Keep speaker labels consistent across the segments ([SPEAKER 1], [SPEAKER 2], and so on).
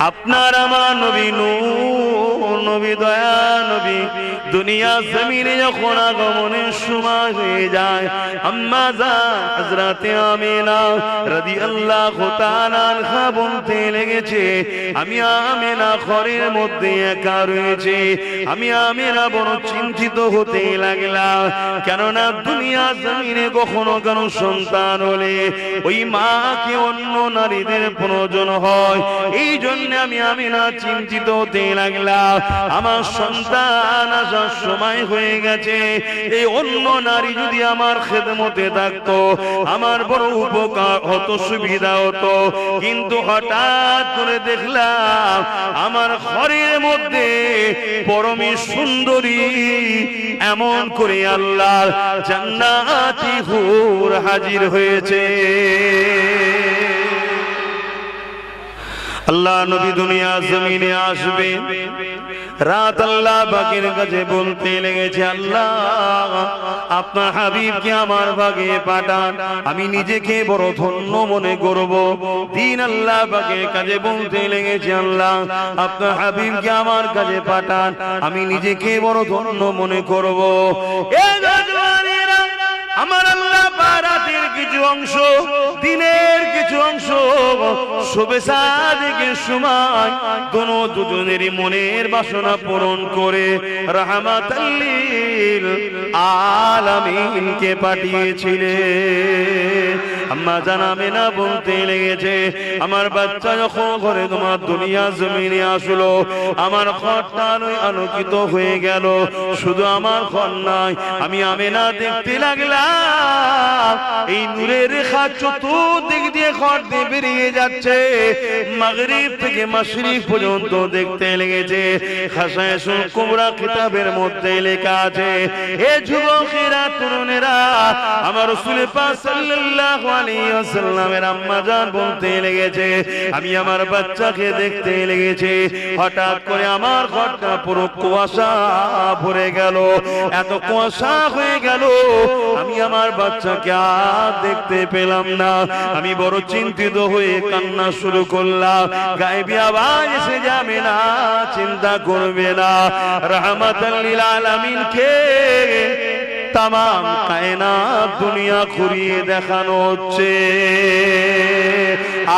[SPEAKER 1] আপনার আমার নবী নূর নবী দয়া নবী দুনিয়া জমিনে যখন আগমনের সময় হয়ে যায়, আম্মা জান হযরতে আমিনা রাদিয়াল্লাহু তাআলা আনহা বলতে লেগেছে, আমি আমিনা ঘরের মধ্যে একা রয়েছে। আমি আমিনা বড় চিন্তিত হতে লাগলাম, কেননা দুনিয়া জমিনে কখনো কারো সন্তান হলে ওই মাকে অন্য নারীদের প্রয়োজন হয়। এই জন্য আমি আমিনা চিন্তিত হতে লাগলাম, আমার সন্তান আসার সময় হয়ে গেছে, এই অন্য নারী যদি আমার খেদমতে থাকতো আমার বড় উপকার হতো, সুবিধা হতো। কিন্তু হঠাৎ করে দেখলাম আমার ঘরের মধ্যে পরমে সুন্দরী এমন করে আল্লাহর জান্নাতি হুর হাজির হয়েছে। আল্লাহ নবী দুনিয়া জমিনে আসবে, রাত আল্লাহ পাকের কাছে বলতে লেগেছে, আল্লাহ আপনার হাবিবকে আমার ভাগে পাঠান, আমি নিজেকে বড় ধন্য মনে করব। দিন আল্লাহ পাকের কাছে বলতে লেগেছে, আল্লাহ আপনার হাবিবকে আমার কাছে পাঠান, আমি নিজেকে বড় ধন্য মনে করব। আমার আল্লাহ রাতের কিছু অংশ, দিনের কিছু অংশ, শোবে সাদিকের সময় দুজনেরই মনের বাসনা পূরণ করে রাহমাতাল লিল আলামিনকে পাঠিয়েছিলেন। আম্মা জান আমিনা বলতে লেগেছে, আমার বাচ্চা যখন ঘরে তোমার দুনিয়া জমিনে আসলো, আমার ঘরটা আলোকিত হয়ে গেল। শুধু আমার ঘর নয়, আমি আমিনা দেখতে লাগলাম এই নূরের রেখা চতুর্দিক দিয়ে ঘর দিয়ে বেরিয়ে যাচ্ছে, মাগরিব থেকে মাশরিক পর্যন্ত দেখতে লেগেছে। খাসায়েসুল কুবরা কিতাবের মধ্যে লেখা আছে, হে যুবকেরা তরুণেরা, আমার রাসূল পাক সাল্লাল্লাহু আলাইহি ওয়াসাল্লামের আম্মা জান বলতে লেগেছে, আমি আমার বাচ্চাকে দেখতে লেগেছে, হঠাৎ করে আমার ঘরটা পুরো কুয়াশা ভরে গেল, এত কুয়াশা হয়ে গেল আমি আমার বাচ্চাকে আর দেখতে পেলাম না। আমি বড় চিন্তিত হয়ে কান্না শুরু করলাম। গায়েবী আওয়াজ এসে যাবে না, চিন্তা করবে না, রাহমাতাল লিল আলামিনকে তামাম কায়নাত দুনিয়া ঘুরিয়ে দেখানো হচ্ছে।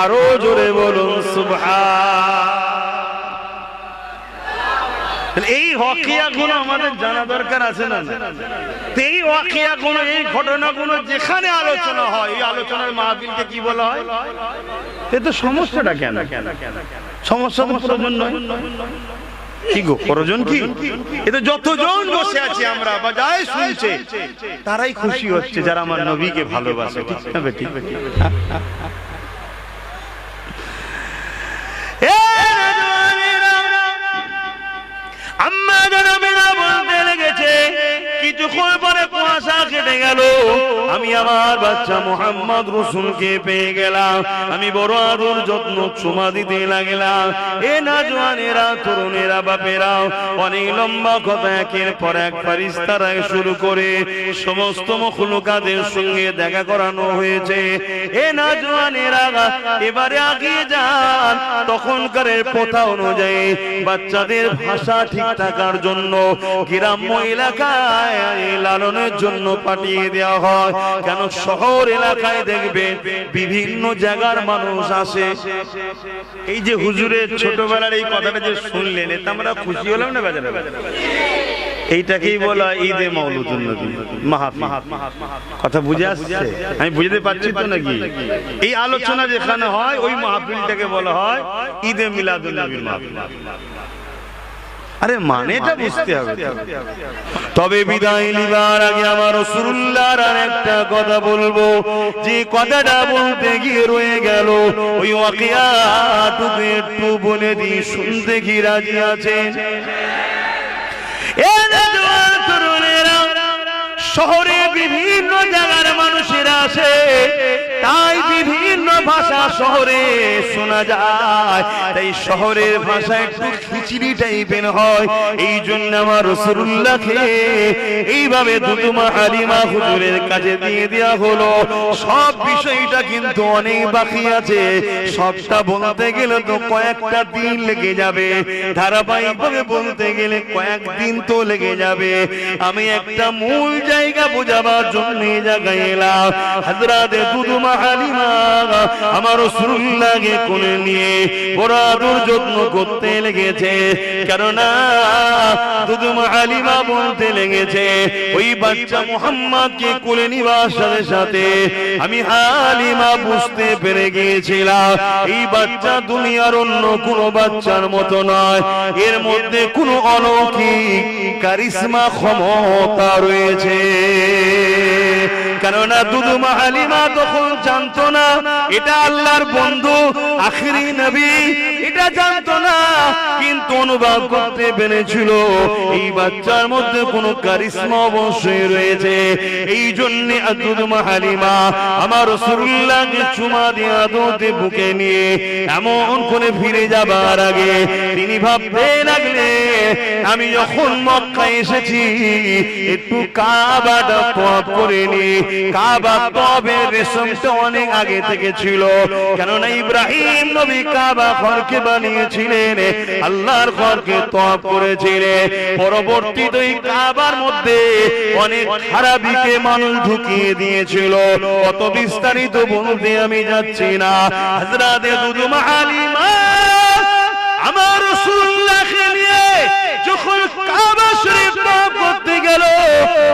[SPEAKER 1] আরো জোরে বলুন সুবহান। এই ওয়াকিয়াগুলো আমাদের জানা দরকার আছে না? এই ওয়াকিয়াগুলো, এই ঘটনাগুলো যেখানে আলোচনা হয়, এই আলোচনার মাহফিলকে কি বলা হয়? এতে সমস্যাটা কেন? সমস্যা তো প্রয়োজন নয়। কি গো প্রয়োজন কি? এতে যতজন বসে আছি আমরা বা যাই শুনছে তারাই খুশি হচ্ছে যারা আমার নবীকে ভালোবাসে, ঠিক না বেটি? আম্মা জানাবেনা বলতে লেগেছে, কিছুক্ষণ পরে কুয়াশা কেটে গেল, আমি আমার বাচ্চা মুহাম্মদ রাসূলকে পেয়ে গেলাম। আমি বড় আদর যত্ন চুমা দিতে লাগলাম। এ নওজওয়ানেরা, তরুণেরা, বাপেরা, অনেক লম্বা কথা একের পর এক ফেরেশতারা শুরু করে সমস্ত মখলুকাতের সঙ্গে দেখা করানো হয়েছে। এ নওজওয়ানেরা এবারে আগিয়ে যান। তখনকার প্রথা অনুযায়ী বাচ্চাদের ভাষা ঠিক থাকার জন্য গ্রাম্য এলাকায় লালনের জন্য পাঠিয়ে দেওয়া হয়। কেন শহর এলাকায় দেখবে বিভিন্ন জায়গার মানুষ আসে। এই যে হুজুরের ছোটবেলার এই কথাটা যে শুনলেন, এতে আমরা খুশি হলাম না বাজারে? এইটাকেই বলা ঈদে মাউলুদুন নবী মাহফিল। কথা বুঝে আসছে? আমি বুঝতে পারছি তো নাকি? এই আলোচনা যেখানে হয় ওই মাহফিলটাকে বলা হয় ঈদে মিলাদুন নবীর মাহফিল। আরে মানেটা বুঝতে হবে। তবে বিদায় নিবার আগে আমার রাসূলুল্লাহর আরেকটা কথা বলবো, যে কথাটা বলতে গিয়ে রয়ে গেল। ওই ওয়াকিয়াটুকু একটু বলে দিই, শুনতে কি রাজি আছেন? শহরে বিভিন্ন জায়গার মানুষেরা আসে, তাই বিভিন্ন ভাষা শহরে শোনা যায়, তাই শহরের ভাষা একটু খিচড়ি টাইপের হয়। এই জন্য আমার রাসূলুল্লাহকে এইভাবে দুদুমা হালিমা হুজুরের কাছে দিয়ে দেওয়া হলো। সব বিষয়টা কিন্তু অনেক বাকি আছে, সবটা বলতে গেলে তো কয়েকটা দিন লেগে যাবে, ধারাবাহিকভাবে বলতে গেলে কয়েকদিন তো লেগে যাবে। আমি একটা মূল জায়গা বোঝাবার জন্য এই জায়গায় এলাম। হযরত দুদুমা হালিমা আমার রাসূলুল্লাহকে কোলে নিয়ে বড় আদর যত্ন করতে লেগেছে, কেননা দুদুমা হালিমা বলতে লেগেছে ওই বাচ্চা মুহাম্মদকে কোলে নিবার সাথে সাথে আমি হালিমা বুঝতে পেরে গিয়েছিলাম এই বাচ্চা দুনিয়ার অন্য কোনো বাচ্চার মতো নয়, এর মধ্যে কোনো অলৌকিক কারিশমা ক্ষমতা রয়েছে। কেননা দুদুমা হালিমা তখন জানতো না এটা আল্লাহর বন্ধু আখিরি নবী, এটা জানতো না, কিন্তু অনুভব করতে পেরেছিল এই বাচ্চার মধ্যে কোনো কারিশমা অবশ্যই রয়েছে। এই জন্য দুদুমা হালিমা আমার রাসূলুল্লাহকে চুমা দিয়ে আদতে বুকে নিয়ে এমন করে ফিরে যাবার আগে তিনি ভাবতে লাগলেন আমি যখন মক্কা এসেছি একটু কাবাটা তওয়াফ করে নি। কাবা তওয়াফের রেশমটা অনেক আগে থেকে ছিল, কেননা ইব্রাহিম নবী কাবা ঘরকে বানিয়েছিলেন, আল্লাহর ঘরকে তওয়াফ করেছিলেন। পরবর্তীতে এই কাবার মধ্যে অনেক খারাপিকে মানুষ ঢুকিয়ে দিয়েছিল, অত বিস্তারিত বলতে আমি যাচ্ছি না। হযরত দুদুমা হালিমা আমার রাসূলুল্লাহকে নিয়ে যখন কাবা শরীফ তওয়াফ করতে গেল,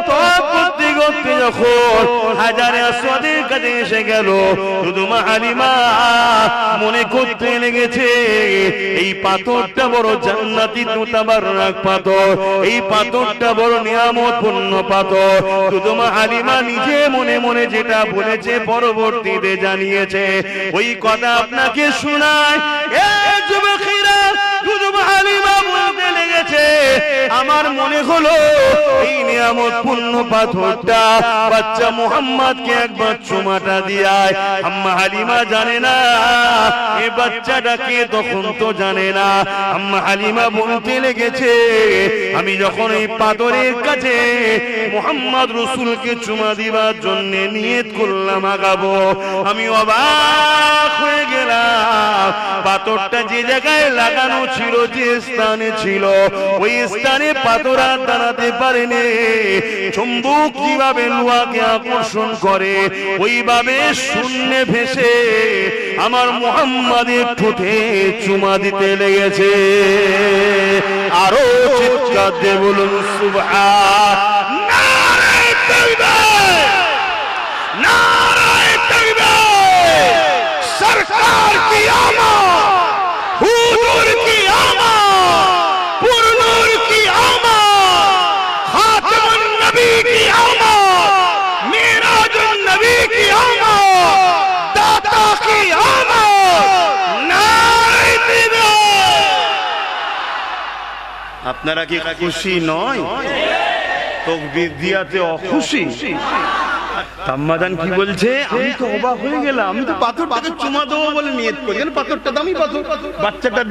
[SPEAKER 1] তওয়াফ করতে করতে যখন হাজারে আসওয়াদের কাছে এসে গেল, দুদুমা হালিমা মনে করতে লেগেছে এই পাথরটা বড় জান্নাতি মুতাবাররাক পাথর, এই পাথরটা বড় নিয়ামতপূর্ণ পাথর। দুদুমা হালিমা নিজে মনে মনে যেটা বলেছে পরবর্তীতে জানিয়েছে, ওই কথা আপনাকে শোনায়। এই যুবকেরা, দুদুমা হালিমা বলতে লেগেছে আমার মনে হলো এই নিয়ামতপূর্ণ পাথরটা বাচ্চা মুহাম্মদকে একবার চুমাটা দিয়ায়। আম্মা হালিমা জানে না এই বাচ্চাটাকে, তখন তো জানে না। আম্মা হালিমা বলতে লেগেছে আমি যখন এই পাথরের কাছে মুহাম্মদ রাসূলকে চুমা দিবার জন্য নিয়ত করলাম আগাবো, আমি অবাক হয়ে গেলাম। পাথরটা যে জায়গায় লাগানো ছিল, যে স্থানে ছিল, ওই স্থানে পাথর আর দাঁড়াতে পারেনি। চুম্বক কিভাবে লোহাকে আকর্ষণ করে ওইভাবে শূন্যে ভেসে আমার মুহাম্মাদের ঠোঁটে চুমা দিতে লেগেছে। আরো চিৎকার দিয়ে বলুন সুবহান। নারায়ে তাকবীর, নারায়ে তাকবীর। সরকার কি আমত, হুজুর কি আমত, পুরনুর কি আমত, খাতামুন নবী কি আমত, মিরাজুন নবী কি আমত, দাতা কি আমত। নারায়ে তাকবীর। আপনারা কি খুশি নয়? তাকবীর দিয়াতে অখুশি? আম্মাজান কি বলছে? আমি তো অবাক হয়ে গেলাম, আমি তো পাথরটাকে চুমা দেবো বলে নিয়ত করি, পাথরটা দামি পাথর, বাচ্চাটা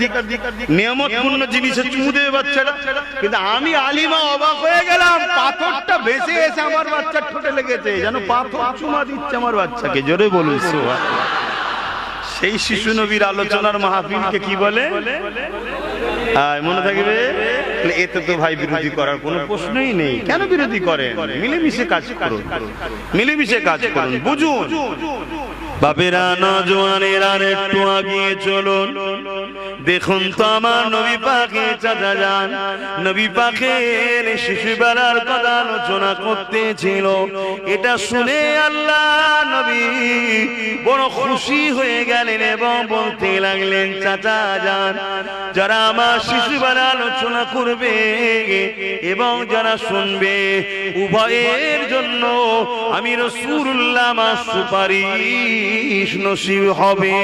[SPEAKER 1] নিয়ামতপূর্ণ জিনিসে চুমু দেবে বাচ্চাটা, কিন্তু আমি আলিমা অবাক হয়ে গেলাম, পাথরটা ভেসে এসে আমার বাচ্চার ঠোঁটে লেগেছে, যেন পাথর চুমা দিচ্ছে আমার বাচ্চাকে। জোরে বলুন সুবহানাল্লাহ। সেই শিশু নবীর আলোচনার মাহফিলকে কি বলে? মনে থাকবে? এতে তো ভাই বিরোধী করার কোনো প্রশ্নই নেই। কেন বিরোধী করেন? মিলেমিশে কাজ করুন, মিলেমিশে কাজ করুন, বুঝুন। বাপেরা, নওজওয়ানেরা একটু আগিয়ে চলুন। দেখুন তো আমার নবী পাকের চাচা যান, নবী পাকের শিশুবেলার কথা আলোচনা করতেছিল। এটা শুনে আল্লাহ নবী বড় খুশি হয়ে গেলেন এবং বলতে লাগলেন, চাচা যান, যারা আমার শিশুবেলা আলোচনা করবে এবং যারা শুনবে উভয়ের জন্য আমি রাসূলুল্লাহ আমার সুপারিশ নসিব হবে।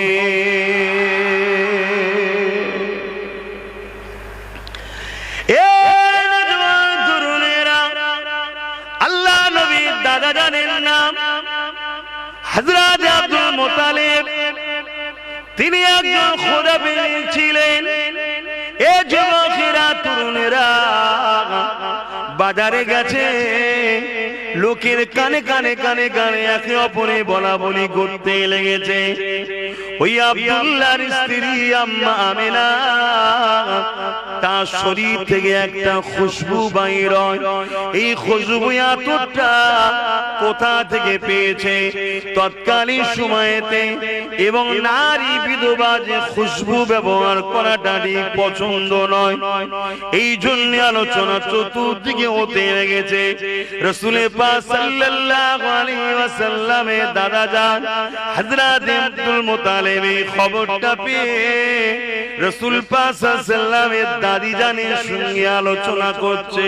[SPEAKER 1] আল্লাহ নবী দাদা জানের নাম হযরত আব্দুল মুত্তালিব। তিনি একজন খোদাবীর ছিলেন। এ যুবকেরা তরুণেরা বাজারে গেছে, লোকের কানে কানে কানে কানে একে অপরে বলা বলি করতে লেগেছে। ওই আব্দুল্লাহর স্ত্রী আম্মা আমিনা তার শরীর থেকে একটা খুশবু বাইর হয়। এই খুশবু এতটা কোথা থেকে পেয়েছে তৎকালীন সময়েতে, এবং নারী বিধবা যে খুশবু ব্যবহার করাটা ঠিক পছন্দ নয়। এই জন্য আলোচনা চতুর্দিকে হতে লেগেছে। রাসূল পাক সাল্লাল্লাহু আলাইহি ওয়াসাল্লামের দাদা জান হযরত আব্দুল মুত্তালিব এই খবরটা পেয়ে রাসূল পাক সাল্লাল্লাহু আলাইহি ওয়াসাল্লামের দাদি জানের সঙ্গে আলোচনা করছে।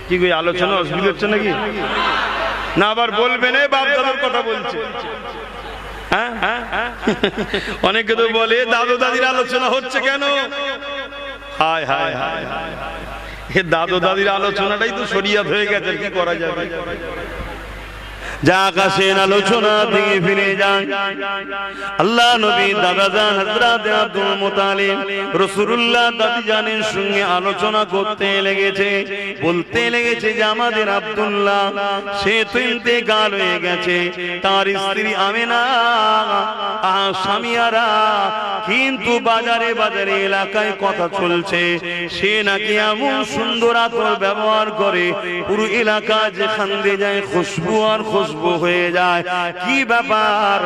[SPEAKER 1] কি কই আলোচনা অসুবিধা হচ্ছে নাকি? না আবার বলবেন এই বাপ দাদার কথা বলছে। অনেকে তো বলে দাদু দাদির আলোচনা হচ্ছে কেন? হায় হায় হায়, দাদু দাদির আলোচনাটাই তো শরিয়ত হয়ে গেছে, কি করা যাবে? যা আকাশের আলোচনা থেকে ফিরে যায়। আল্লাহ নবী দাদা জান হযরত আব্দুল মুত্তালিব রাসূলুল্লাহ দাদি জানের সঙ্গে আলোচনা করতে লেগেছে, বলতে লেগেছে যে আমাদের আব্দুল্লাহ সে তো ইন্তেকাল হয়ে গেছে, তার স্ত্রী আমিনা স্বামীরা কিন্তু বাজারে বাজারে এলাকায় কথা চলছে সে নাকি এমন সুন্দর আতর ব্যবহার করে পুরো এলাকা যেখান দিয়ে যায় খুশবু আর খুশবু হয়ে যায়। কি ব্যাপার?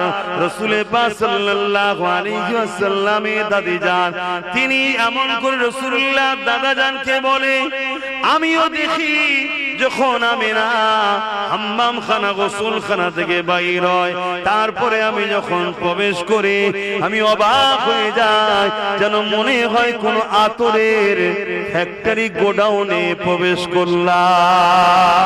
[SPEAKER 1] রাসূল পাক সাল্লাল্লাহু আলাইহি ওয়াসাল্লামের দাদি জান তিনি এমন করে রাসূলুল্লাহ দাদা জানকে বলে, আমিও দেখি যখন আমিনা হাম্মাম খানা গোসল খানা থেকে বাইর হয়, তারপরে আমি যখন প্রবেশ করি আমি অবাক হয়ে যাই, যেন মনে হয় কোন আতরের ফ্যাক্টরি গোডাউনে প্রবেশ করলাম।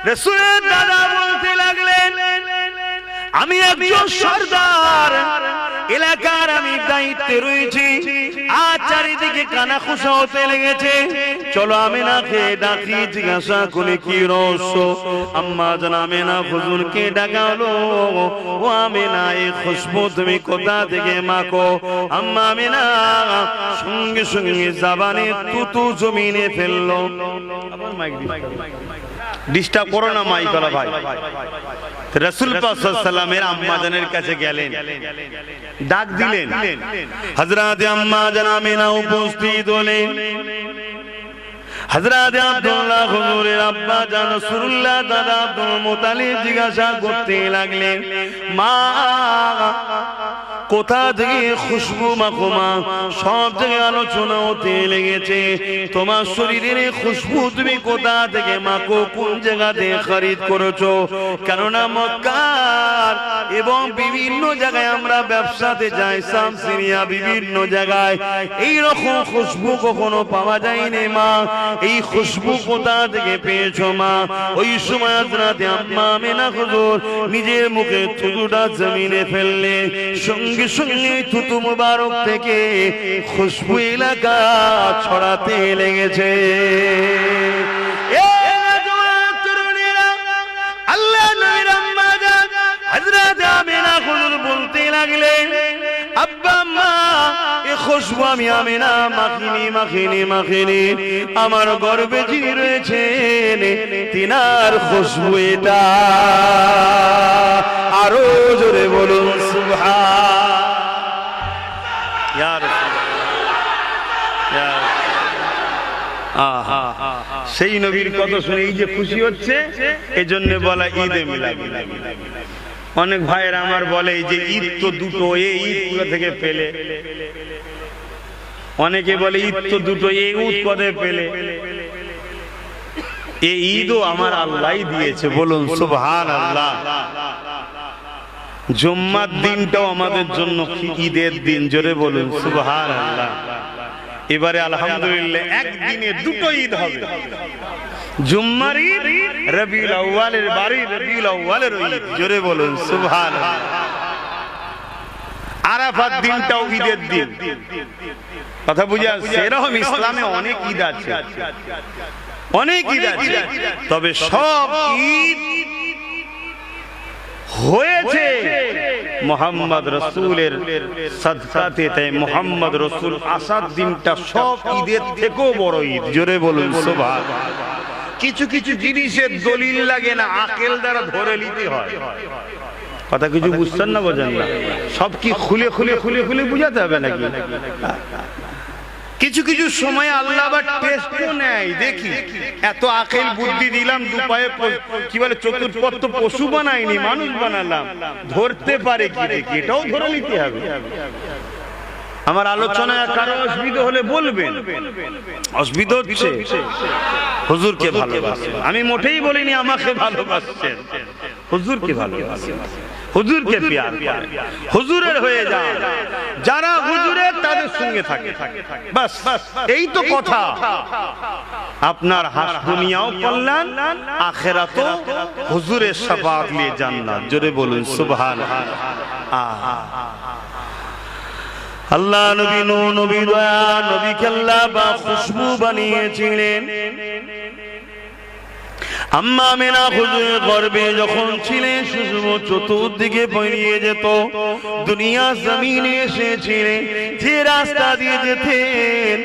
[SPEAKER 1] রাসূলের দাদা বলতে লাগলেন, আমি একজন সরদার, এলাকার আমি দায়িত্বে রয়েছি, আর চারিদিকে কানা খুশা হতে লেগেছে। চলো আমিনাকে ডাকি, জিজ্ঞাসা করে কি রহস্য। আম্মা জান আমিনা হুজুরকে ডাকা হলো, ও আমিনা এই খুশবু তুমি কোথা থেকে মাখো? আম্মা আমিনা সঙ্গে সঙ্গে জাবানে তুতু জমিনে ফেললো। আবার মাইক ডিস্টার্ব করো না মাইকলা ভাই। রাসূল পাক সাল্লাল্লাহু আলাইহি ওয়াসাল্লামের আম্মা জানের কাছে গেলেন, ডাক দিলেন। হযরত আম্মা জান আমিনা উপস্থিত হলেন। হযরত আব্দুল্লাহ হুজুরের আব্বা জান রাসূলুল্লাহ দাদা আব্দুল মুত্তালিব জিজ্ঞাসা করতে লাগলেন, মা কোথা থেকে খুশবু মাখো মা? সব জায়গায় আলোচনা হতে লেগেছে, তোমার শরীরের খুশবু তুমি কোথা থেকে মাখো, কোন জায়গাতে খরিদ করেছো? কেননা মক্কার এবং বিভিন্ন জায়গায় আমরা ব্যবসাতে যাই, শাম সিরিয়া বিভিন্ন জায়গায় এই রকম খুশবু কখনো পাওয়া যায়নি মা, এই খুশবু কোথা থেকে পেয়েছো মা? ওই সময় হযরত আম্মা আমিনা হুজুর নিজের মুখে থুতুটা জমিনে ফেললে, সঙ্গে সঙ্গে থুতু মুবারক থেকে খুশবু এলাকা ছড়াতে লেগেছে। আল্লাহ নবীর আম্মা জান হযরত আমিনা হুজুর বলতে লাগলেন, আব্বা আম্মা এই খুশবু আমি আমিনা মাখিনি, আমার গর্ভে যিনি রয়েছেন তিনার খুশবু এটা। আরো জোরে বলুন সুবহান। সেই নবীর কথা শুনে এই যে খুশি হচ্ছে, এজন্য বলা ঈদে মিলাদ। অনেক ভাইয়েরা আমার বলে যে ঈদ তো দুটো, এই ঈদ কোথা থেকে পেলে? অনেকে বলে ঈদ তো দুটো, এই ঈদ কোথায় পেলে? এই ঈদও আমার আল্লাহই দিয়েছে, বলুন সুবহানাল্লাহ। জুম্মার দিনটাও আমাদের জন্য ঈদের দিন, জোরে বলুন সুবহানাল্লাহ। এবারে আলহামদুলিল্লাহ একদিনে দুটো ঈদ হবে, জুম্মার ঈদ, রবিউল আউয়ালের বাড়ি রবিউল আউয়ালের ঈদ, জোরে বলুন সুবহানাল্লাহ। আর
[SPEAKER 2] আরাফাত দিনটাও ঈদের দিন। কথা বুঝে আসছে? এরকম ইসলামে অনেক ঈদ আছে, অনেক ঈদ আছে, তবে সব ঈদ হয়েছে মুহাম্মদ রাসূলের সাদকাতে। তাই মুহাম্মদ রাসূল আসার দিনটা সব ঈদের থেকেও বড় ঈদ। জোরে বলুন সুবহানাল্লাহ। কিছু কিছু জিনিসের দলিল লাগে না, আকল দ্বারা ধরে নিতে হয়। কথা কিছু বুঝছেন না, বোঝেন না? সব কি খুলে খুলে খুলে খুলে বুঝাতে হবে নাকি? কিছু কিছু সময় আল্লাহ আবার টেস্টও নেয়, দেখি এত আকল বুদ্ধি দিলাম, দুপায়ে কি বলে চতুর্পত্র পশু বানাইনি, মানুষ বানালাম, ধরতে পারে কি দেখি, এটাও ধরে নিতে হবে। আমার আলোচনায় কারো অসুবিধা হলে বলবেন। অসুবিধা হচ্ছে? হুজুরকে ভালোবাসেন, আমি মোটেই বলিনি আমাকে ভালোবাসছেন, হুজুরকে ভালোবাসেন, হুজুরকে প্যার করেন, হুজুরের হয়ে যান। যারা হুজুরের তাদের সঙ্গে থাকে, বাস এই তো কথা। আপনার হাস দুনিয়াও কল্যাণ, আখিরাতও হুজুরের শাফাআত নিয়ে জান্নাত। জোরে বলুন সুবহানাল্লাহ। আল্লাহ নবী নবী দয়া নবীকে আল্লাহ বা খুশবু বানিয়েছিলেন। আম্মা আমিনা হুজুরের গর্ভে যখন ছিলেন খুশবু চতুর্দিকে বেরিয়ে যেত। দুনিয়া জমিনে এসেছিলেন, যে রাস্তা দিয়ে যেতেন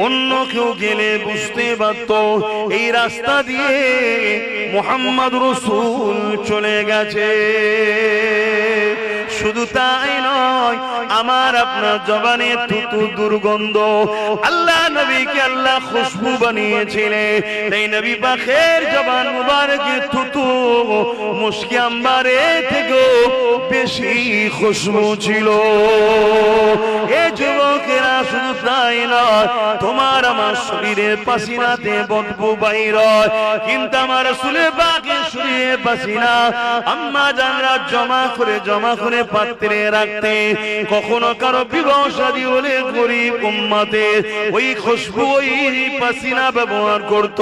[SPEAKER 2] অন্য কেউ গেলে বুঝতে পারত এই রাস্তা দিয়ে মুহাম্মদ রাসূল চলে গেছে। শুধু তাই নয়, আমার আপনার জবানে থুতু দুর্গন্ধ। আল্লাহ নবীকে আল্লাহ খুশবু বানিয়েছিলেন, তাই নবী পাকের জবান মুবারকে থুতু মুশকি আম্বারে থেকেও বেশি খুশবু ছিল। এ যুবকেরা, শুধু তাই নয়, তোমার আমার শরীরের পাসিনাতে বদবু বাইর হয়, কিন্তু আমার রাসূলের পাকের শরীরে পাসিনা আম্মা জানরা জমা করে পাত্রে রাখতে। কখনো কারো বিবাহ শাদী হলে গরিব উম্মতের ওই খুশবু, ওই পাসিনা ব্যবহার করত,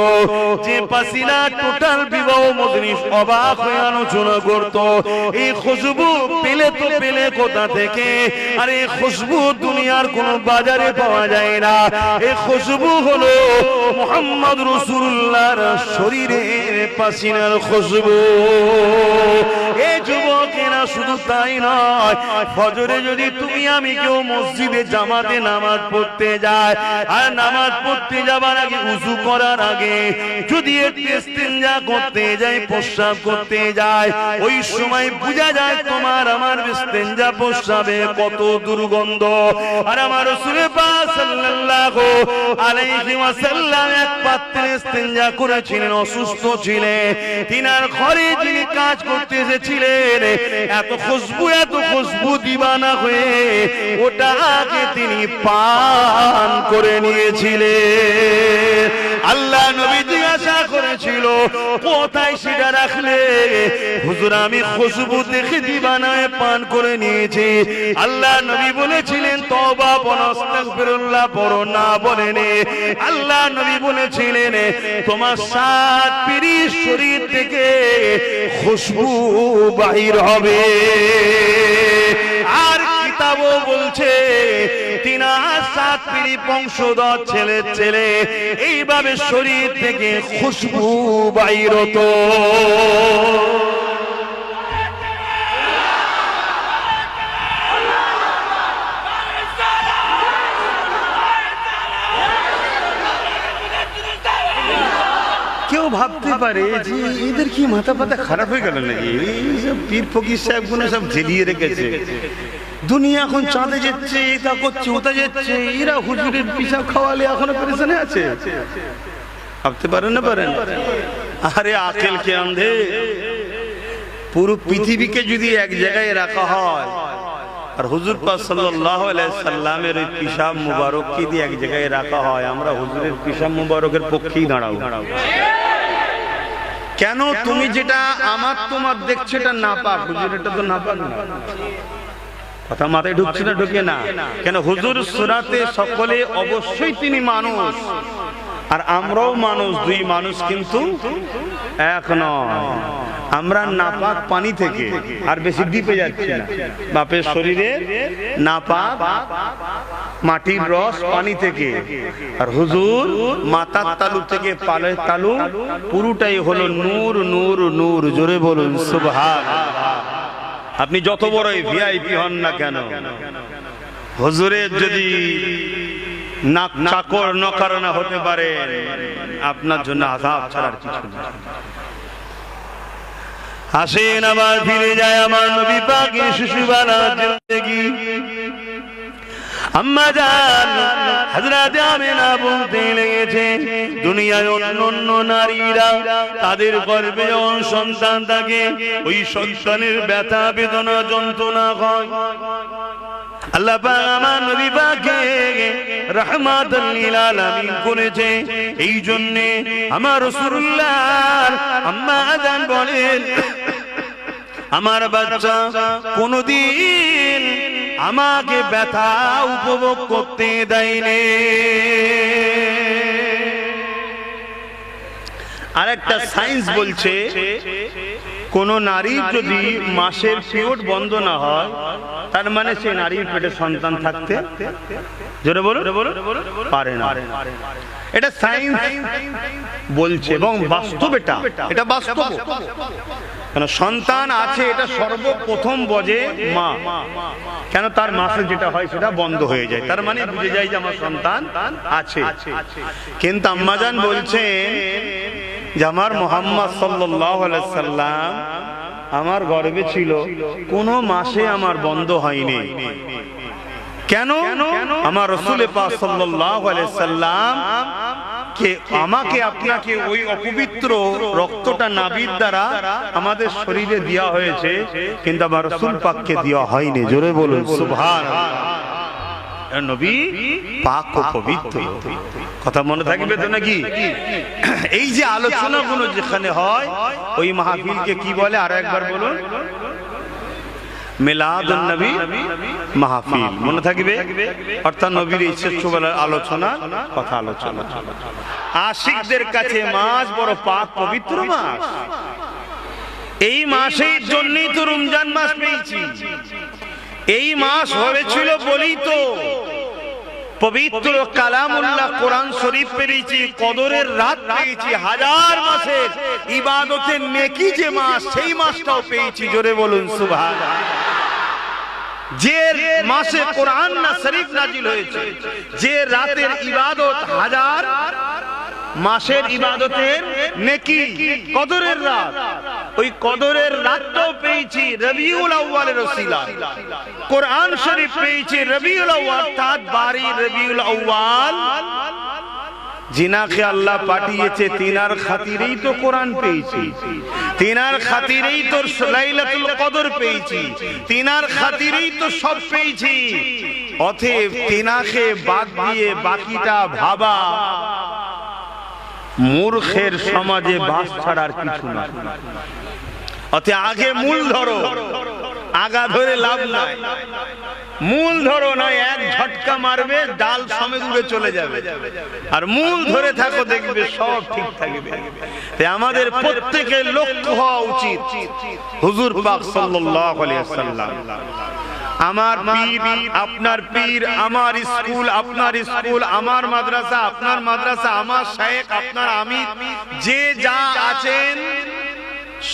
[SPEAKER 2] যে পাসিনা টোটাল বিবাহ মজলিস অবাক হয়ে আলোচনা করত। এই খুশবু পেলে তো পেলে কোথা থেকে? আর এই খুশবু দুনিয়ার কোন বাজারে পাওয়া যায় না। এই খুশবু হলো মুহাম্মদ রাসূলুল্লাহর শরীরের পাসিনার খুশবু। এই যুবকেরা, শুধু তাই নয়, ফজরে যদি তুমি আমি কেউ মসজিদে জামাতে নামাজ পড়তে যায়, আর নামাজ পড়তে যাবার আগে উযু করার আগে যদি ইস্তিনজা করতে যায়, প্রস্রাব করতে যায়, ওই সময় বোঝা যায় তোমার আমার ইস্তিনজা প্রস্রাবে কত দুর্গন্ধ। আর আমার রাসূল পাক সাল্লাল্লাহু আলাইহি ওয়াসাল্লাম এক পাত্রে ইস্তিনজা করেছিলেন, অসুস্থ ছিলেন। তিনার ঘরে যিনি কাজ করতে এসেছিলেন, এত খুশবু দিবানা হয়ে ওটাকে তিনি পান করে নিয়েছিলেন। আল্লাহ নবী জিজ্ঞাসা করেছিল, কোথায় সেটা রাখলে? হুজুর, আমি খুশবু দেখে দিবানায় পান করে নিয়েছি। আল্লাহ নবী বলেছিলেন, তওবা বলো, আস্তাগফিরুল্লাহ পড়ো না, বলেন। আল্লাহ নবী বলেছিলেন, তোমার সাত পিরির শরীর থেকে খুশবু বাহির হবে। আর কিতাবও বলছে তিনার সাত পিঁড়ি বংশধর ছেলে এইভাবে শরীর থেকে খুশবু বাইর হতো। কেউ ভাবতে পারে যে এদের কি মাথা পাতা খারাপ হয়ে গেল নাকি? পীর ফকির সাহেব গুলো সব ঝেলিয়ে রেখেছে, দুনিয়া এখন চাঁদে যাচ্ছে, এটা করছে, ওটা যাচ্ছে, এরা হুজুরের পিসাব খাওয়ালে এখনো পেরেশানে আছে। ভাবতে পারেন না? পারেন? আরে আকেল কে আন্ধে? পুরো পৃথিবীকে যদি এক জায়গায় রাখা হয়, আর হুজুর পাক সাল্লাল্লাহু আলাইহি সাল্লামের ওই পিসাব মুবারককে যদি এক জায়গায় রাখা হয়, আমরা হুজুরের পিসাব মুবারকের পক্ষেই দাঁড়াবো। কেন? তুমি যেটা আমার তোমার দেখছো এটা নাপাক, হুজুর এটা তো নাপাক না। কথা মাথায় ঢুকছে না? ঢুকে না কেন? হুজুর সুরাতে সকলে অবশ্যই তিনি মানুষ, আর আমরাও মানুষ, দুই মানুষ কিন্তু এক নয়। আমরা নাপাক পানি থেকে আর বেশি ডিপে যাচ্ছি না, বাপের শরীরে নাপাক মাটির রস পানি থেকে, আর হুজুর মাথার তালু থেকে পালের তালু পুরোটাই হলো নূর নূর নূর। জোরে বলুন সুবহানাল্লাহ। আপনি যত বড়ই ভিআইপি হন না কেন, হুজুরের যদি নাক চাকর নকারনা হতে পারে, আপনার জন্য আযাব ছাড়ার কিছু না। আসেন আবার ফিরে যায় আমার নবী পাকের শিশুবালা জিন্দেগি। আম্মা জান হযরত আমিনা বলতে লেগেছে, দুনিয়ায় অন্যান্য নারীরা তাদের গর্ভে যখন সন্তান থাকে, ওই সন্তানের ব্যথা বেদনা যন্ত্রণা হয়। আল্লাহ পাক আমার নবী পাককে রাহমাতাল লিল আলামিন করেছে। এই জন্য আমার রাসূলুল্লাহ আম্মা জান বলেন, আমার বাচ্চা কোনদিন আমাকে ব্যথা উপভোগ করতে দেয়নি। আরেকটা সায়েন্স বলছে, কোন নারীর যদি মাসের পিরিয়ড বন্ধ না হয়, তার মানে সে নারীর পেটে সন্তান থাকতে জোরে বলো পারে না। এটা সায়েন্স বলছে এবং বাস্তব, এটা বাস্তব। কেন সন্তান আছে, এটা সর্বপ্রথম বোঝে মা। কেন তার মাসে যেটা হয় সেটা বন্ধ হয়ে যায়, তার মানে বুঝে যায় যে আমার সন্তান আছে। কিন্তু আম্মাজান বলছেন যে আমার মুহাম্মদ সাল্লাল্লাহু আলাইহি সাল্লাম আমার গর্ভে ছিল, কোন মাসে আমার বন্ধ হয়নি। কেন? আমার রাসূল পাক সাল্লাল্লাহু আলাইহি সাল্লাম কে আমাকে আপনাকে ওই অপবিত্র রক্তটা নাভির দ্বারা আমাদের শরীরে দেওয়া হয়েছে, কিন্তু আমার রাসূল পাককে দেওয়া হয়নি। জোরে বলুন সুবহানাল্লাহ। নবী পাক ও পবিত্র। কথা মনে থাকবে তো নাকি? এই যে আলোচনাগুলো যেখানে হয়, ওই মাহফিলকে কি বলে আর একবার বলুন? মিলাদুন নবী মাহফিল। মনে থাকবে? অর্থাৎ নবীর এই ছোটবেলার আলোচনা, কথা আলোচনা। আশিকদের কাছে মাস বড় পাক পবিত্র মাস। এই মাসের জন্যই তো রমজান মাস পেয়েছি। এই মাস হয়েছিল বলেই তো পবিত্র কালামুল্লাহ কোরআন শরীফ পেয়েছি, কদরের রাত পেয়েছি, হাজার মাসের ইবাদতের নেকি যে মাস, সেই মাসটাও পেয়েছি। জোরে বলুন সুবহানাল্লাহ। যে মাসে কোরআন না শরীফ নাজিল হয়েছে, যে রাতের ইবাদত হাজার মাসের ইবাদতের নেকি, কদরের রাত, ওই কদরের রাতটাও পেয়েছি রবিউল আউয়ালের ওসিলায়। কোরআন শরীফ পেয়েছি রবিউল আউয়াল, অর্থাৎ 12 রবিউল আউয়াল। জিনাকে আল্লাহ পাঠিয়েছে, তিনার খাতিরেই তো কোরআন পেয়েছি, তিনার খাতিরেই তো লাইলাতুল কদর পেয়েছি, তিনার খাতিরেই তো সব পেয়েছি। অতএব তিনাকে বাদ দিয়ে বাকিটা ভাবা মূর্খের সমাজে বাস ছাড়ার কিছু না। অতএব আগে মূল ধরো, আগা ধরে লাভ নাই। মূল ধরো না, এক ঝটকা মারবে ডাল সমেত উড়ে চলে যাবে। আর মূল ধরে থাকো, দেখবে সব ঠিক থাকবে। আমাদের প্রত্যেকের লক্ষ্য হওয়া উচিত হুজুর পাক সাল্লাল্লাহু আলাইহি ওয়াসাল্লাম। আমার পীর আপনার পীর, আমার স্কুল আপনার স্কুল, আমার মাদ্রাসা আপনার মাদ্রাসা, আমার শায়েখ আপনার আমির, যে যা আছেন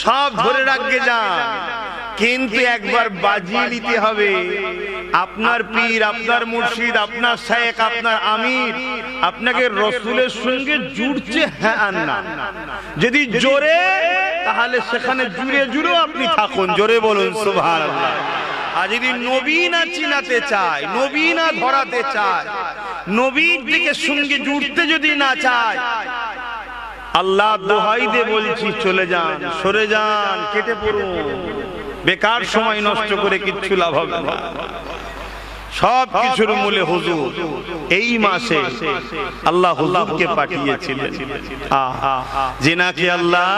[SPEAKER 2] সব ধরে রাখতে যান। কিন্তু একবার বাজিয়ে নিতে হবে, আপনার পীর, আপনার মুর্শিদ, আপনার শায়েখ, আপনার আমির আপনাকে রাসূলের সঙ্গে জুড়ছে হ্যাঁ আর না। যদি জোরে, তাহলে সেখানে জুড়ে জুড়েও আপনি থাকুন। জোরে বলুন সুবহানাল্লাহ। আর যদি নবী না চিনাতে চায়, নবী না ধরাতে চায়, নবীর দিকে সঙ্গে জুড়তে যদি না চায়, আল্লাহ দোহাই দিয়ে বলছি চলে যান, সরে যান, কেটে পড়ুন। বেকার সময় নষ্ট করে কিচ্ছু লাভ হবে না। সব কিছুর মূলে হুজুর। এই মাসে আল্লাহ হুজুরকে পাঠিয়েছিলেন, যিনাকে আল্লাহ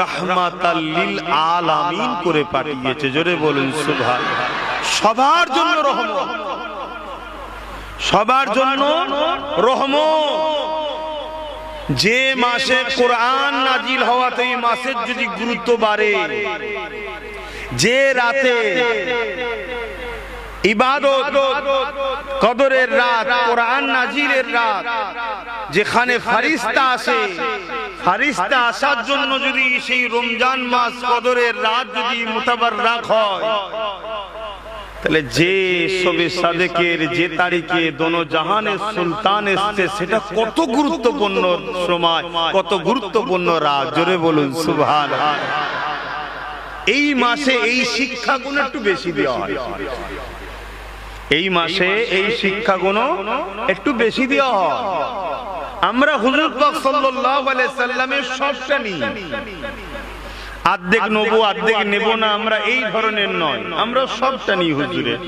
[SPEAKER 2] রাহমাতাল লিল আলামিন করে পাঠিয়েছে। জোরে বলুন সুবহানাল্লাহ। সবার জন্য রহমত, সবার জন্য রহমত। যে মাসে কোরআন নাজিল হওয়াতে এই মাসের যদি গুরুত্ব বাড়ে, যে রাতে ইবাদত কদরের রাত, কোরআন নাজিলের রাত, যেখানে ফারিস্তা আসে, ফারিস্তা আসার জন্য যদি সেই রমজান মাস কদরের রাত যদি মুতাবাররাক হয়, তাহলে যে শবে সাদেকের যে তারিখে দোনো জাহানের সুলতান এসছে, সেটা কত গুরুত্বপূর্ণ সময়, কত গুরুত্বপূর্ণ রাত। জোরে বলুন সুবহানাল্লাহ। এই মাসে এই শিক্ষাগুলো একটু বেশি দেওয়া হয়, এই মাসে এই শিক্ষাগুলো একটু বেশি দেওয়া হয়। আমরা হুজুর পাক সাল্লাল্লাহু আলাইহি সাল্লামের সবটা নিই, অর্ধেক নেবো অর্ধেক নেব না, আমরা এই ধরনের নয়, আমরা সবটা নিই হুজুরের।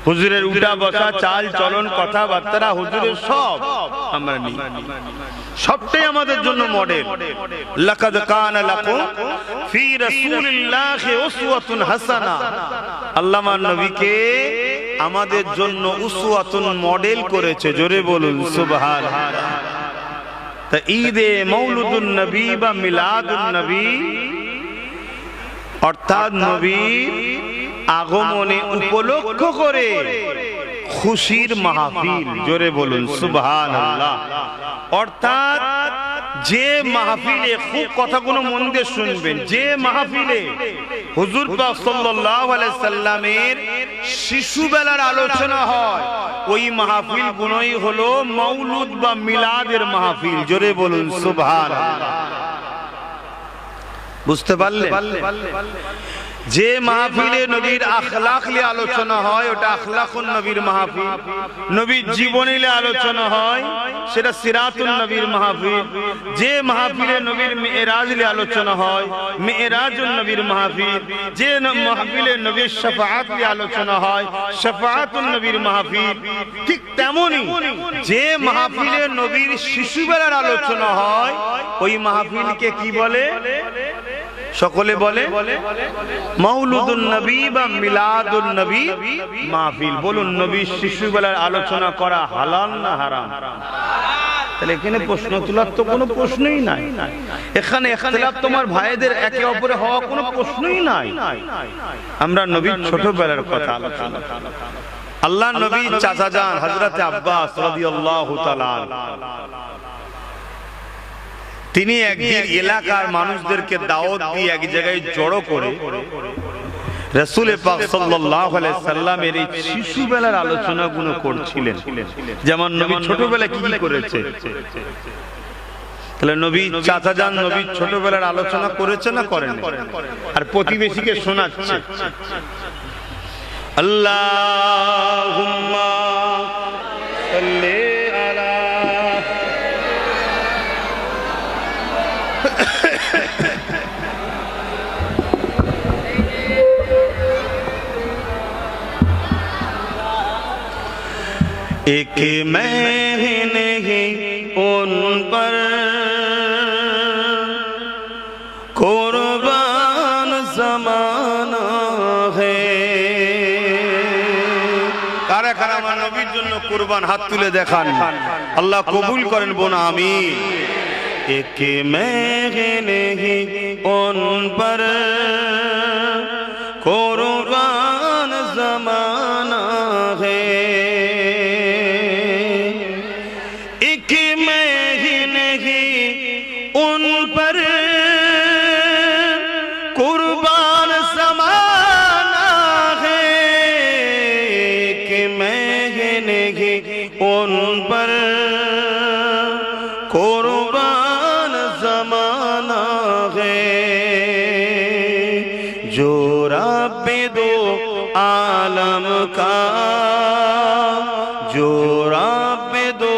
[SPEAKER 2] হুজুরের উঠা বসা, চাল চলন, কথাবার্তা, হুজুরের সব আমরা নিই, সবটাই আমাদের জন্য মডেল। লাকাদ কানা লাকুম ফি রাসূলিল্লাহি উসওয়াতুন হাসানা। আল্লামা নবীকে আমাদের জন্য উসওয়াতুন মডেল করেছে। জোরে বলুন সুবহানাল্লাহ। তা ঈদে মৌলুদুন নবী বা মিলাদুন নবী, অর্থাৎ নবীর আগমনে উপলক্ষ করে খুশির মাহফিল। জোরে বলুন সুবহানাল্লাহ। অর্থাৎ যে মাহফিলে, খুব কথাগুলো মন দিয়ে শুনবেন, যে মাহফিলে হুজুর পাক সাল্লাল্লাহু আলাইহি সাল্লামের শিশুবেলার আলোচনা হয়, ওই মাহফিল গুলোই হলো মৌলুদ বা মিলাদের মাহফিল। জোরে বলুন সুবহানাল্লাহ। বুঝতে পারলেন? যে মাহফিলে নবীর আখলাক নিয়ে আলোচনা হয়, ওটা আখলাকুন নবীর মাহফিল। নবীর জীবনী নিয়ে আলোচনা হয়, সেটা সিরাতুন নবীর মাহফিল। যে মাহফিলে নবীর মেরাজ নিয়ে আলোচনা হয়, মেরাজুন নবীর মাহফিল। যে মাহফিলে নবীর শাফাআত নিয়ে আলোচনা হয়, শাফাআতুন নবীর মাহফিল। ঠিক তেমনি যে মাহফিলে নবীর শিশুবেলার আলোচনা হয়, ওই মাহফিলকে কি বলে? সকলে বলে মৌলুদুন নবী বা মিলাদুন নবী মাহফিল। বলুন, নবীর শিশুবেলার আলোচনা করা হালাল না হারাম? তাহলে এখানে প্রশ্ন তোলার তো কোনো প্রশ্নই নাই, এখানে ইখতিলাফ তোমার ভাইদের একে অপরে হওয়া কোনো প্রশ্নই নাই। আমরা নবীর ছোটবেলার কথা আলোচনা। আল্লাহ নবী চাচা যান হযরতে আব্বাস রাদিয়াল্লাহু তাআলা, তিনি একদিন এলাকার মানুষদেরকে দাওয়াত দিয়ে এক জায়গায় জড়ো করে রাসূল পাক সাল্লাল্লাহু আলাইহি সাল্লামের এই শিশুবেলার আলোচনাগুলো করছিলেন, যেমন নবী ছোটবেলায় কি করেছে। তাহলে নবী চাচা যান নবী ছোটবেলার আলোচনা করেছে না করেন? আর প্রতিবেশীকে শোনাচ্ছে। আল্লাহুম্মা সাল্লি আলা एक महीने ही उन पर कुर्बान ज़माना है। কারা কারা আমার নবীর জন্য কুরবান? হাত তুলে দেখান, আল্লাহ কবুল করেন বোন আমিন। एक महीने ही उन पर कुर्बान ज़माना है। उन पर कुर्बान ज़माना है कि मैं नहीं, उन पर कुर्बान ज़माना है। जो रब दो आलम का, जो रब दो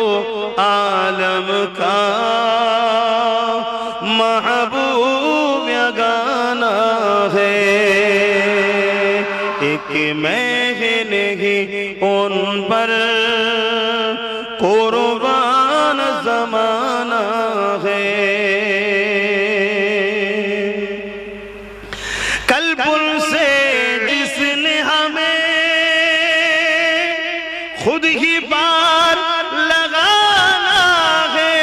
[SPEAKER 2] आलम का महबूब गाना है। एक महीने ही उन पर कुर्बान ज़माना है। कल्पुल से जिसने हमें खुद ही पार लगाना है।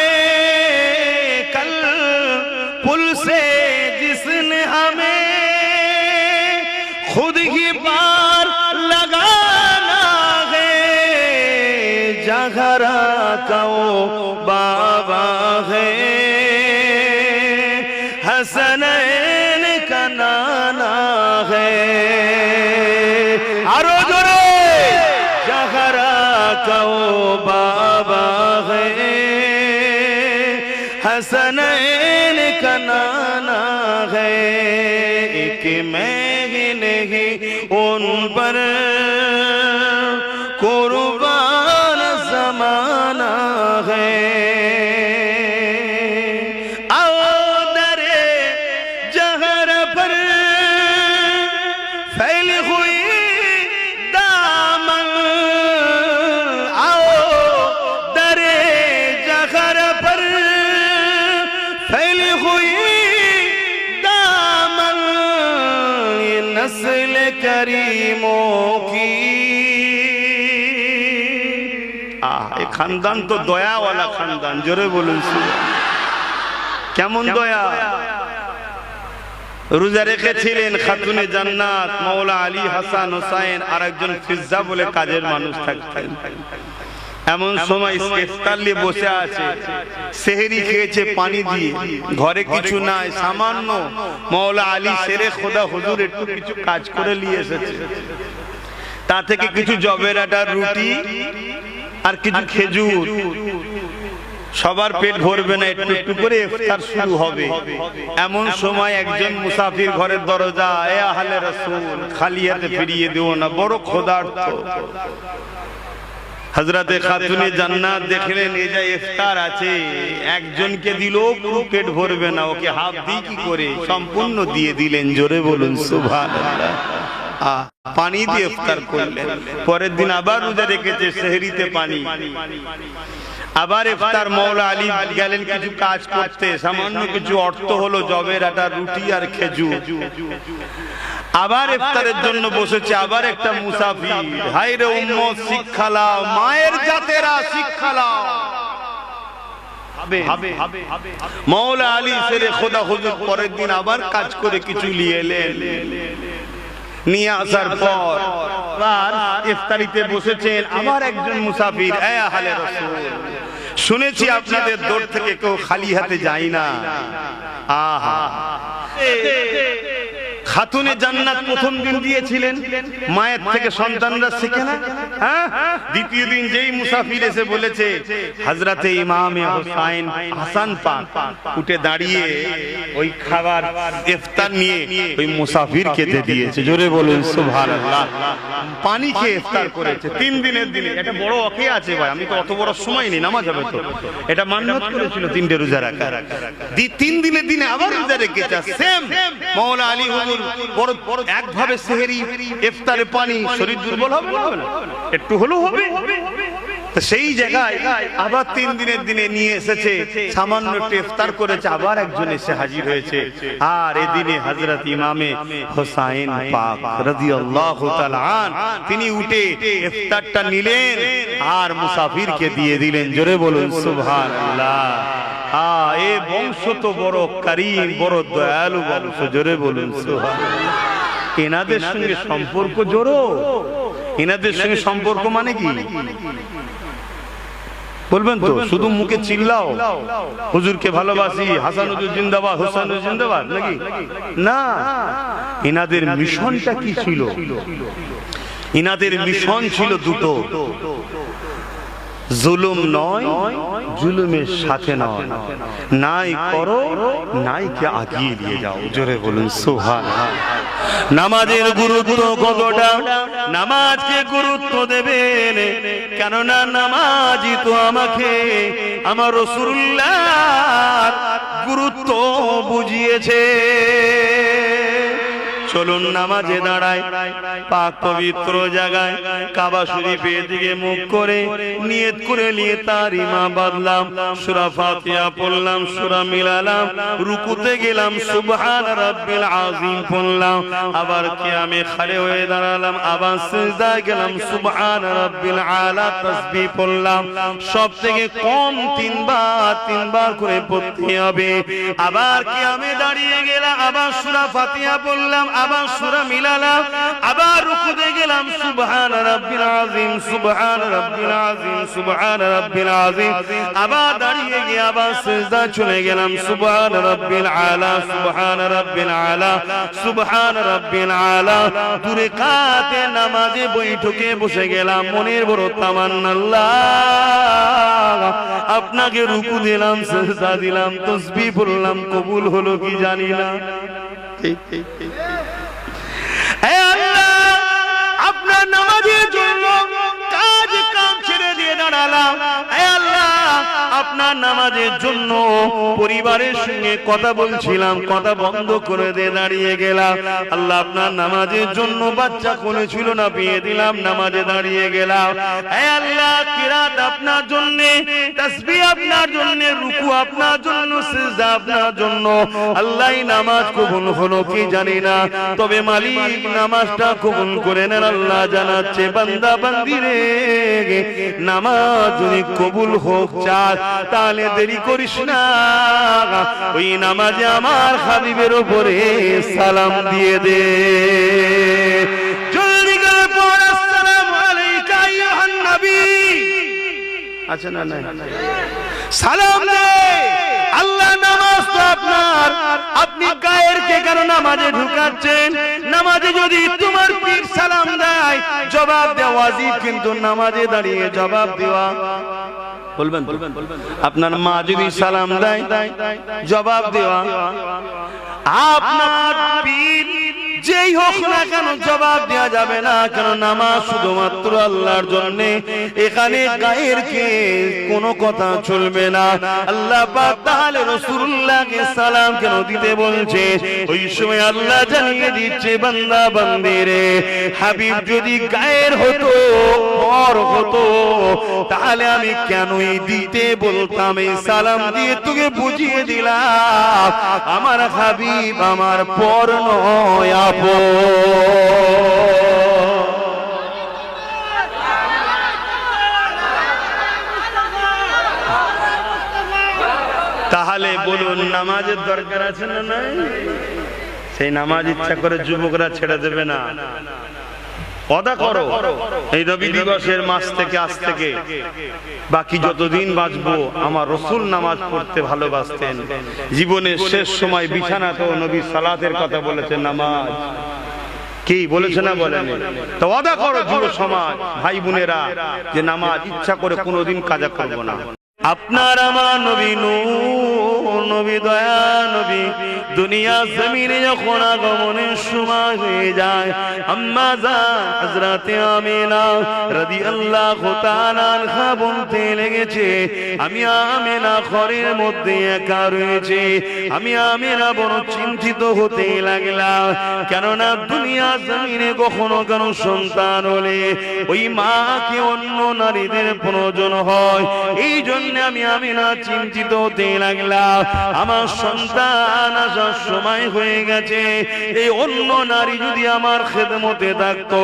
[SPEAKER 2] हसनैन का नाना है, एक मैं नहीं उन पर कुर्बान ज़माना है। आओ दरे जहर पर फैली हुई दामन, आओ दरे जहर पर फैली हुई दामन, ये नस्ल करीमों की। এই খানদান তো দয়াওয়ালা খানদান, জোরে বলুন কেমন দয়া। রোজা রেখেছিলেন খাতুনে জান্নাত মাওলা আলী হাসান হোসাইন, আর একজন ফিজ্জা বলে কাজের মানুষ থাকতেন। এমন সময় ইফতার নিয়ে বসে আছে, সেহরি খেয়েছে পানি দিয়ে, ঘরে কিছু নাই, সামান্য মাওলা আলী শেরে খোদা হুজুর একটু কিছু কাজ করে নিয়ে এসেছে। তা থেকে কিছু জবের আটার রুটি আর কিছু খেজুর, সবার পেট ভরবে না, একটু একটু করে ইফতার শুরু হবে। এমন সময় একজন মুসাফির ঘরের দরজা, এ আহলে রাসূল খালি হাতে ফিরিয়ে দিও না, বড় ক্ষুধার্ত। হযরতে খাতুনে জান্নাত দেখলেন এই যে ইফতার আছে, একজনকে দিল পুরো পেট ভরবে না, ওকে হাফ দিই কি করে, সম্পূর্ণ দিয়ে দিলেন। জোরে বলুন সুবহানাল্লাহ। পানি দিয়ে ইফতার করলেন। পরের দিন আবার রোজা রেখেছে, সেহরিতে পানি। আবার ইফতার মাওলা আলী গেলেন কিছু কাজ করতে, সামান্য কিছু অর্থ হলো জবের আটা, রুটি আর খেজুর। আবার ইফতারের জন্য বসেছে, আবার একটা মুসাফির, হায় রে উম্মত শিক্ষা লাও, মায়ের জাতেরা শিক্ষা লাও। মাওলা আলী শেরে খোদা হুজুর পরের দিন আবার কাজ করে কিছু নিয়ে এলেন। নিয়ে আসার পর ইফতারিতে বসেছেন, আবার একজন মুসাফির, এ আহলে রাসূল শুনেছি আপনাদের দৌড় থেকে কেউ খালি হাতে যায় না। আহা, খাতুনে জান্নাত প্রথম দিন দিয়েছিলেন, মায়ের থেকে সন্তানরা শিখে না। দ্বিতীয় দিন যেই মুসাফির এসে বলেছে, হযরতে ইমামে হোসাইন হাসান পাক উঠে দাঁড়িয়ে ওই খাবার ইফতার নিয়ে ওই মুসাফিরকে দিয়ে দিয়েছে। জোরে বলুন সুবহানাল্লাহ। পানি খেয়ে ইফতার করেছে 3 দিনের দিনে। এটা বড় অকে আছে ভাই, আমি তো অত বড় সময় নেই, নামাজ হবে তো। এটা মান্নত করেছিল 3টে রোজা রাখা, 3 দিনের দিনে আবার রোজা রেখেছে। সেম মাওলা আলী হুজুর বড় একভাবে সেহরি ইফতারে পানি, শরীর দুর্বল হবে না, একটু হলেও হবে। তো সেই জায়গায় আবার 3 দিনের দিনে নিয়ে এসেছে, সামান্য একটু ইফতার করেছে, আবার একজন এসে হাজির হয়েছে। আর এদিনে হযরত ইমামে হোসাইন পাক রাদিয়াল্লাহু তাআলা আন তিনি উঠে ইফতারটা নিলেন আর মুসাফিরকে দিয়ে দিলেন। জোরে বলুন সুবহানাল্লাহ। এ বংশ তো বড় করিম, বড় দয়ালু বংশ। জোরে বলুন সুবহানাল্লাহ। এনাদের সঙ্গে সম্পর্ক জোড়ো। এনাদের সঙ্গে সম্পর্ক মানে কি বলবেন তো? শুধু মুখে চিল্লাও হুজুরকে ভালোবাসি, হাসান হুজুর জিন্দাবাদ, হোসেন হুজুর জিন্দাবাদ, নাকি? না, এনাদের মিশনটা কি ছিল? এনাদের মিশন ছিল দুটো, জুলুম নয়, জুলুমের সাথে নয়, নাই করো নাই কে আগিয়ে নিয়ে যাও। জোরে বলুন সুবহানাল্লাহ। নামাজের গুরুত্ব কতটা, নামাজকে গুরুত্ব দেবেন, কেননা নামাজই তো আমাকে আমার রাসূলুল্লাহর গুরুত্ব বুঝিয়েছে। চলুন নামাজে দাঁড়াই, পাক পবিত্র জায়গায় কাবা শরীফের দিকে মুখ করে নিয়ত করে নিয়ে তার ইমা বাঁধলাম, সূরা ফাতিহা পড়লাম, সূরা মিলালাম, রুকুতে গেলাম, সুবহান রাব্বিল আযীম পড়লাম, আবার কিয়ামে খড়ে হয়ে দাঁড়ালাম, আবার সিজদায় গেলাম, সুবহান রাব্বিল আলা তাসবিহ পড়লাম। সব থেকে কম 3 বার করে পড়তে হবে। আবার কিয়ামে দাঁড়িয়ে গেলাম, আবার সূরা ফাতিহা পড়লাম, আবার সূরা মিলালাম, আবার রুকুতে গেলাম, সুবহান রাব্বিল আযীম, সুবহান রাব্বিল আযীম, সুবহান রাব্বিল আযীম, আবার দাঁড়িয়ে গিয়ে আবার সিজদা চলে গেলাম, সুবহান রাব্বিল আলা, সুবহান রাব্বিল আলা, সুবহান রাব্বিল আলা। দূরে কাতে নামাজে বৈঠকে বসে গেলাম, মনের বড় তামান্না, আল্লাহ আপনাকে রুকু দিলাম, সিজদা দিলাম, তাসবিহ পড়লাম, কবুল হলো কি জানি না। হে আল্লাহ, আপনার নামাজের জন্য কাজ কাম ছেড়ে দিয়ে দাঁড়ালাম। হে আল্লাহ, আপনার নামাজের জন্য পরিবারের সঙ্গে কথা বলছিলাম, কথা বন্ধ করে দিয়ে দাঁড়িয়ে গেলাম। আল্লাহ, আপনার নামাজের জন্য বাচ্চা কোলে ছিল না, পেয়ে দিলাম, নামাজে দাঁড়িয়ে গেলাম। হে আল্লাহ, কিরাত আপনার জন্য, তাসবিহ আপনার জন্য, রুকু আপনার জন্য, সিজদা আপনার জন্য। আল্লাহ, নামাজ কবুল হলো কি জানি না, তবে মালিক নামাজটা কবুল করে নেন। আল্লাহ জানাচ্ছে, বান্দা বান্দিরে, নামাজ যদি কবুল হোক চাস, তাহলে দেরি করিস না, ওই নামাজে আমার হাবিবের উপরে সালাম দিয়ে দে। জলদি করে পড়, আসসালামু আলাইকা আইয়ুহান নবী। আচ্ছা, না না, সালাম দে। আল্লাহ, নামাজ তো আপনার, আপনি গায়েরকে কেন নামাজে ঢুকাচ্ছেন? নামাজে যদি তোমার পীর সালাম দেয়, জবাব দেওয়া ওয়াজিব, কিন্তু নামাজে দাঁড়িয়ে জবাব দেওয়া বলবেন। আপনার মা যদি সালাম দেয়, জবাব দেওয়া। আপনার পীর যেই হোক না কেন, জবাব দেওয়া যাবে না, কেন নামাজ শুধুমাত্র আল্লাহর জন্য। এখানে গায়ের কে কোনো কথা চলবে না। আল্লাহ পাক তাহলে রাসূলুল্লাহকে সালাম কেন দিতে বলছে? ওই সময় আল্লাহ জানিয়ে দিচ্ছে, বান্দা বান্দিরে, হাবিব যদি গায়ের হতো, পর হতো, তাহলে আমি কেনই দিতে বলতাম? এই সালাম দিয়ে তোকে বুঝিয়ে দিলাম, আমার হাবিব আমার পর নয়, তাহলে বলুন, নামাজের দরকার আছে না নাই? সেই নামাজ ইচ্ছা করে যুবকরা ছেড়ে দেবে না। ওয়াদা করো, এই নবী দিবসের মাস থেকে, আজ থেকে বাকি যতদিন বাঁচবো, আমার রাসূল নামাজ পড়তে ভালোবাসতেন। জীবনের শেষ সময় বিছানাতেও নবী সালাতের কথা বলেছেন, নামাজ। কি বলেছে না বলেনি? তো ওয়াদা করো যুব সমাজ, ভাই বোনেরা, যে নামাজ ইচ্ছা করে কোনোদিন কাজা করবো না। আপনার আমার নবী নূর নবী, দয়া নবী, দুনিয়া জমিনে যখন আগমনের সময় হয়ে যায়, আম্মা জান হযরতে আমিনা রাদিয়াল্লাহু তাআলা আনহা বলতে লেগেছে, আমি আমিনা ঘরের মধ্যে একা রয়েছে। আমি আমিনা বড় চিন্তিত হতে লাগলাম, কেননা দুনিয়া জমিনে কখনো কোনো সন্তান হলে ওই মাকে অন্য নারীদের প্রয়োজন হয়। এই জন্য আমি আমিনা চিন্তিত হতে লাগলাম, আমার সন্তান আসার সময় হয়ে গেছে, এই অন্য নারী যদি আমার খেদমতে থাকতো,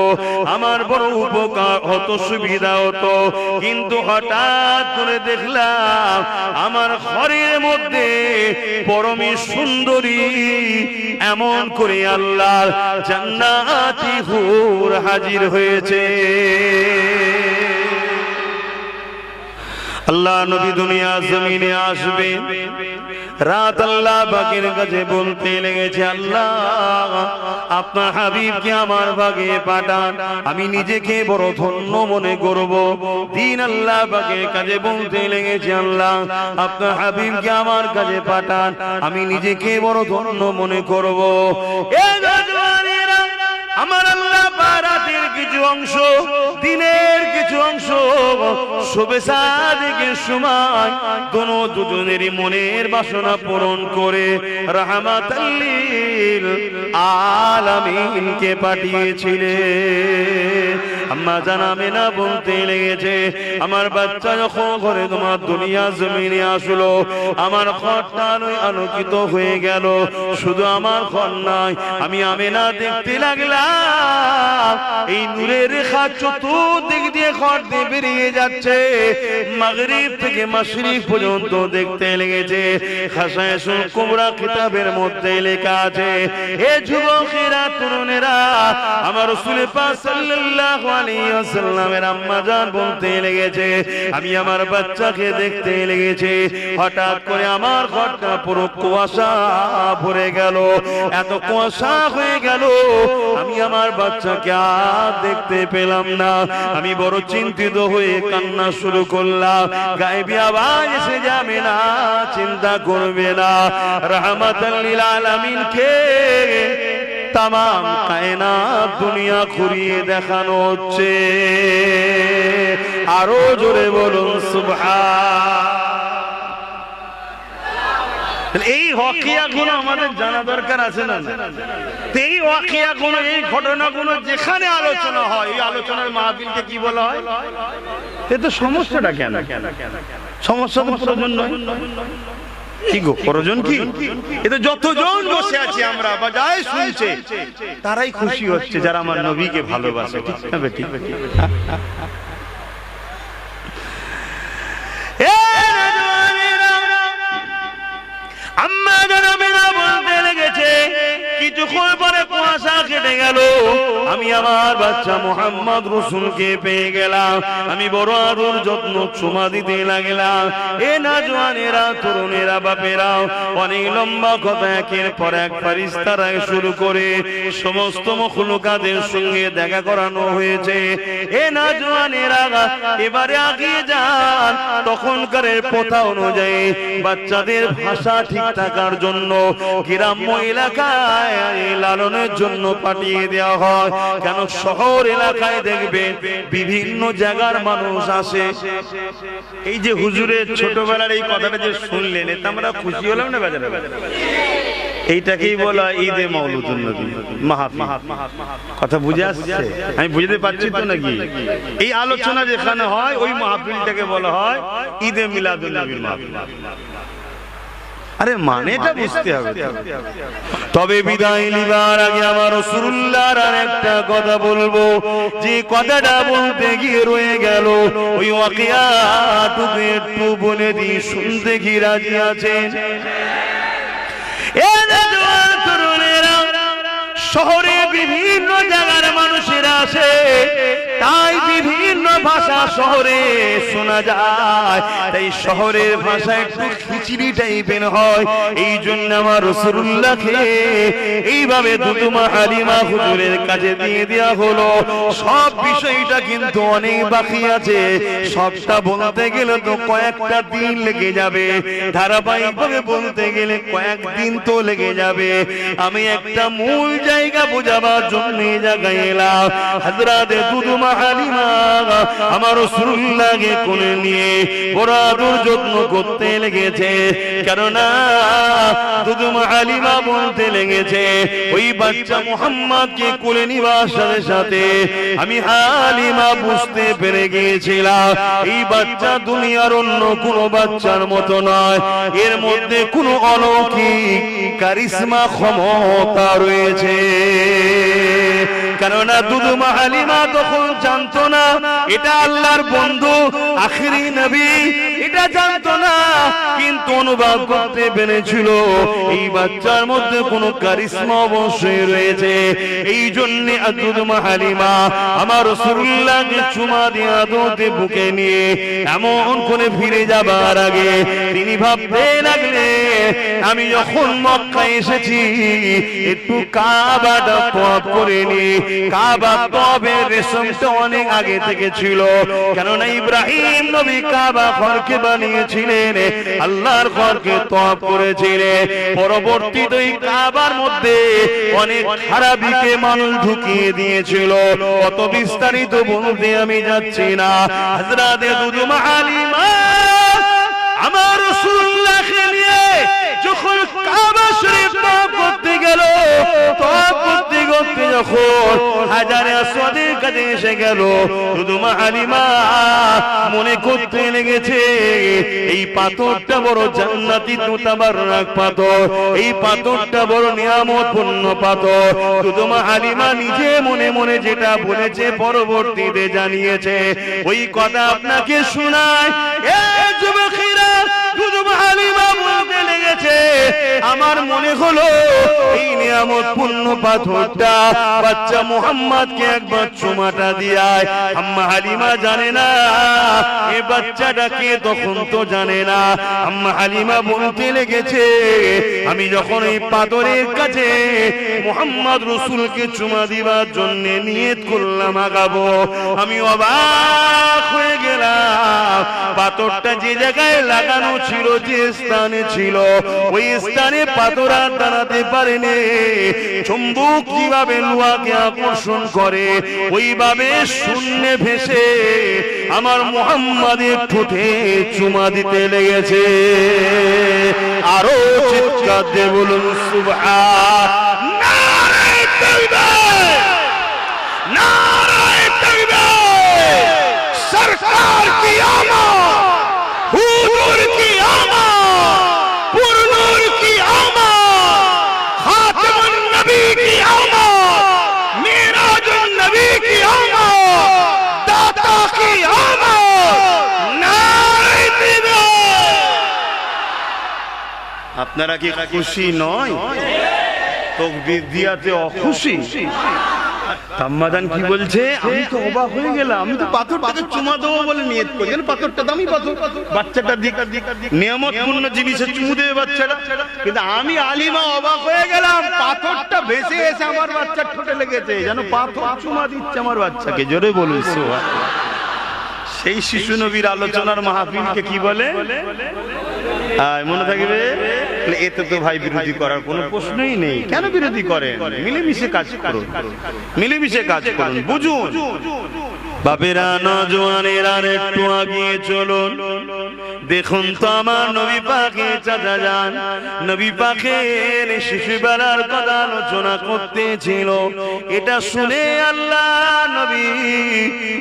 [SPEAKER 2] আমার বড় উপকার হতো, সুবিধা হতো। কিন্তু হঠাৎ করে দেখলাম আমার ঘরের মধ্যে পরমে সুন্দরী, এমন করে আল্লাহর জান্নাতি হুর হাজির হয়েছে। আল্লাহ নবী দুনিয়া জমিনে আসবে, রাত আল্লাহ পাকের কাছে বলতে লেগেছে, আল্লাহ আপনার হাবিবকে আমার ভাগে পাঠান, আমি নিজেকে বড় ধন্য মনে করব। দিন আল্লাহ পাকের কাছে বলতে লেগেছে, আল্লাহ আপনার হাবিবকে আমার কাছে পাঠান, আমি নিজেকে বড় ধন্য মনে করব। আমার আল্লাহ রাতের কিছু অংশ, দিনের কিছু অংশ, শোবে সাদিকের সময় দোনো দুজনেরই মনের বাসনা পূরণ করে রাহমাতাল লিল আলামিনকে পাঠিয়েছিলেন। আম্মা জান আমিনা বলতে লেগেছে, আমার বাচ্চা যখন ঘরে তোমার দুনিয়া জমিনে আসলো, আমার ঘরটা আলোকিত হয়ে গেল। শুধু আমার ঘর নয়, আমি আমিনা দেখতে লাগলাম এই নূরের রেখা চতুর্দিক দিয়ে ঘর দিয়ে বেরিয়ে যাচ্ছে, মাগরিব থেকে মাশরিক পর্যন্ত দেখতে লেগেছে। খাসায়েসুল কুবরা কিতাবের মধ্যে লেখা আছে, হে যুবকেরা, তরুণেরা, আমার রাসূল পাক সাল্লাল্লাহু আলাইহি ওয়াসাল্লামের আম্মা জান বলতে লেগেছে, আমি আমার বাচ্চাকে দেখতে লেগেছে, হঠাৎ করে আমার ঘরটা পুরো কুয়াশা ভরে গেল, এত কুয়াশা হয়ে গেল, আমি আমার বাচ্চাকে আর দেখতে পেলাম না। আমি বড় চিন্তিত হয়ে কান্না শুরু করলাম। গায়েবী আওয়াজ এসে যাবে না, চিন্তা করবে না, রাহমাতাল লিল আলামিন কে তামাম কায়নাত দুনিয়া ঘুরিয়ে দেখানো হচ্ছে। আরো জোরে বলুন সুবহান। এই ওয়াকিয়াগুলো আমাদের জানা দরকার আছে না? এই ওয়াকিয়াগুলো, এই ঘটনাগুলো যেখানে আলোচনা হয়, এই আলোচনার মাহফিলকে কি বলা হয়? এ তো সমস্যাটা কেন? সমস্যা তো প্রয়োজন নয়। কি গো, প্রয়োজন কি? এ তো যতজন বসে আছি আমরা বা যাই শুনছে তারাই খুশি হচ্ছে, যারা আমার নবীকে ভালোবাসে। ঠিক না বেটি? আম্মা জানেরা বলতে লেগেছে, কিছুক্ষণ পরে কুয়াশা কেটে গেল, আমি আমার বাচ্চা মুহাম্মদ রাসূলকে পেয়ে গেলাম। আমি বড় আদর যত্ন চুমা দিতে লাগলাম। এ নওজওয়ানেরা, তরুণেরা, বাপেরা, অনেক লম্বা কথা একের পর এক ফেরেশতারা শুরু করে সমস্ত মখলুকাতের সঙ্গে দেখা করানো হয়েছে। এ নওজওয়ানেরা, এবারে আগিয়ে যান। তখনকার প্রথা অনুযায়ী বাচ্চাদের ভাষা ঠিক থাকার জন্য গ্রাম্য এলাকায় লালনের জন্য পাঠিয়ে দেওয়া হয়। কেন শহর এলাকায় দেখবে বিভিন্ন জায়গার মানুষ আসে। এই যে হুজুরের ছোটবেলার এই কথাটা যে শুনলেন, এতে আমরা খুশি হলাম না বাজারে? এইটাকেই বলা ঈদে মাউলুদুন নবী মাহফিল। কথা বুঝে আসছে? আমি বুঝতে পারছি তো নাকি? এই আলোচনা যেখানে হয় ওই মাহফিলটাকে বলা হয় ঈদে মিলাদুন নবীর মাহফিল। আরে মানেটা বুঝতে হবে। তবে বিদায় নিবার আগে আমার রাসূলুল্লাহর আরেকটা কথা বলবো, যে কথাটা বলতে গিয়ে রয়ে গেল। ওই ওয়াকিয়াটুকু একটু বলে দিই, শুনতে কি রাজি আছেন? শহরে বিভিন্ন জায়গার মানুষেরা আসে, তাই বিভিন্ন ভাষা শহরে শোনা যায়, তাই শহরের ভাষা একটু খিচড়ি টাইপের হয়। এই জন্য আমার রাসূলুল্লাহকে এইভাবে দুদুমা হালিমা হুজুরের কাছে দিয়ে দেওয়া হলো। সব বিষয়টা কিন্তু অনেক বাকি আছে, সবটা বলতে গেলে তো কয়েকটা দিন লেগে যাবে, ধারাবাহিকভাবে বলতে গেলে কয়েকদিন তো লেগে যাবে। আমি একটা মূল জায়গা বোঝাবার জন্য জায়গায় এলাম। হযরত দুদুমা হালিমা আমার রাসূলুল্লাহকে কোলে নিয়ে বড় আদর যত্ন করতে লেগেছে। কেননা দুদুমা হালিমা বলতে লেগেছে, ওই বাচ্চা মুহাম্মদকে কোলে নিবার সাথে সাথে আমি হালিমা বুঝতে পেরে গিয়েছিলাম, এই বাচ্চা দুনিয়ার অন্য কোনো বাচ্চার মতো নয়, এর মধ্যে কোনো অলৌকিক কারিশমা ক্ষমতা রয়েছে। কেননা দুদুমা হালিমা তখন জানতো না এটা আল্লাহর বন্ধু আখিরি নবী, এটা জানতো না, কিন্তু অনুভব করতে পেরেছিল এই বাচ্চার মধ্যে কোনো কারিশমা অবশ্যই রয়েছে। এই জন্য দুদুমা হালিমা আমার রাসূলুল্লাহকে চুমা দিয়ে আদতে বুকে নিয়ে এমন করে ফিরে যাবার আগে তিনি ভাবতে লাগলেন, আমি যখন মক্কা এসেছি একটু কাবাটা তওয়াফ করে নি। কাবা তওয়াফের রেশমটা অনেক আগে থেকে ছিল, কেননা ইব্রাহিম নবী কাবা ঘরকে বানিয়েছিলেন, আল্লাহর ঘরকে তওয়াফ করেছিলেন। পরবর্তীতে এই কাবার মধ্যে অনেক খারাপিকে মানুষ ঢুকিয়ে দিয়েছিল, অত বিস্তারিত বলতে আমি যাচ্ছি না। হযরত দুদুমা হালিমা আমার রাসূলুল্লাহকে নিয়ে যখন কাবা শরীফ তওয়াফ করতে গেল, তওয়াফ করতে করতে যখন হাজারে আসওয়াদের কাছে এসে গেল, শুধু মা হালিমা মনে করতে লেগেছে এই পাথরটা বড় জান্নাতি মুতাবাররাক পাথর, এই পাথরটা বড় নিয়ামতপূর্ণ পাথর। শুধু মা হালিমা নিজে মনে মনে যেটা বলেছে পরবর্তীতে জানিয়েছে, ওই কথা আপনাকে শোনায়। এ যুবকেরা, শুধু মা হালিমা বলতে লেগেছে, আমার মনে হলো এই নিয়ামতপূর্ণ পাথরটা বাচ্চা মুহাম্মদকে একবার চুমাটা দিয়ায়। আম্মা হালিমা জানে না এই বাচ্চাটাকে, তখন তো জানে না। আম্মা হালিমা বলতে লেগেছে, আমি যখন এই পাথরের কাছে মুহাম্মদ রাসূলকে চুমা দিবার জন্য নিয়ত করলাম আগাবো, আমি অবাক হয়ে গেলাম। পাথরটা যে জায়গায় লাগানো ছিল, যে স্থানে ছিল, ওই স্থানে পাথর আর দাঁড়াতে পারেনি। চুম্বক কিভাবে লোহাকে আকর্ষণ করে, ওইভাবে শূন্যে ভেসে আমার মুহাম্মাদের ঠোঁটে চুমা দিতে লেগেছে। আরো চিৎকার দিয়ে বলুন সুবহান। নারে তাকবীর, নারে তাকবীর। সরকার কি আমত, হুজুর কি আমত, পুরনুর কি আমত, খাতামুন নবী কি আমত, মিরাজুন নবী কি আমত, দাতা কি আমত। নারে তাকবীর। আপনারা কি খুশি নয়? তাকবীর দিয়াতে অখুশি? আম্মাজান কি বলছে? আমি তো অবাক হয়ে গেলাম, আমি তো পাথরটাকে চুমা দেবো বলে নিয়ত করি, পাথরটা দামি পাথর, বাচ্চাটা নিয়ামতপূর্ণ জিনিসে চুমু দেবে বাচ্চাটা, কিন্তু আমি আলিমা অবাক হয়ে গেলাম, পাথরটা ভেসে এসে আমার বাচ্চার ঠোঁটে লেগেছে, যেন পাথর চুমা দিচ্ছে আমার বাচ্চাকে। জোরে বলুন সুবহানাল্লাহ। সেই শিশু নবীর আলোচনার মাহফিলকে কি বলে? মনে থাকবে। এতে তো ভাই বিরোধী করার কোনো প্রশ্নই নেই। কেন বিরোধী করেন? মিলেমিশে কাজ করুন, মিলেমিশে কাজ করুন, বুঝুন। বাপেরা, নওজওয়ানেরা একটু আগিয়ে চলুন। দেখুন তো আমার নবী পাকের চাচা যান, নবী পাকের শিশুবেলার কথা আলোচনা করতেছিল। এটা শুনে আল্লাহ নবী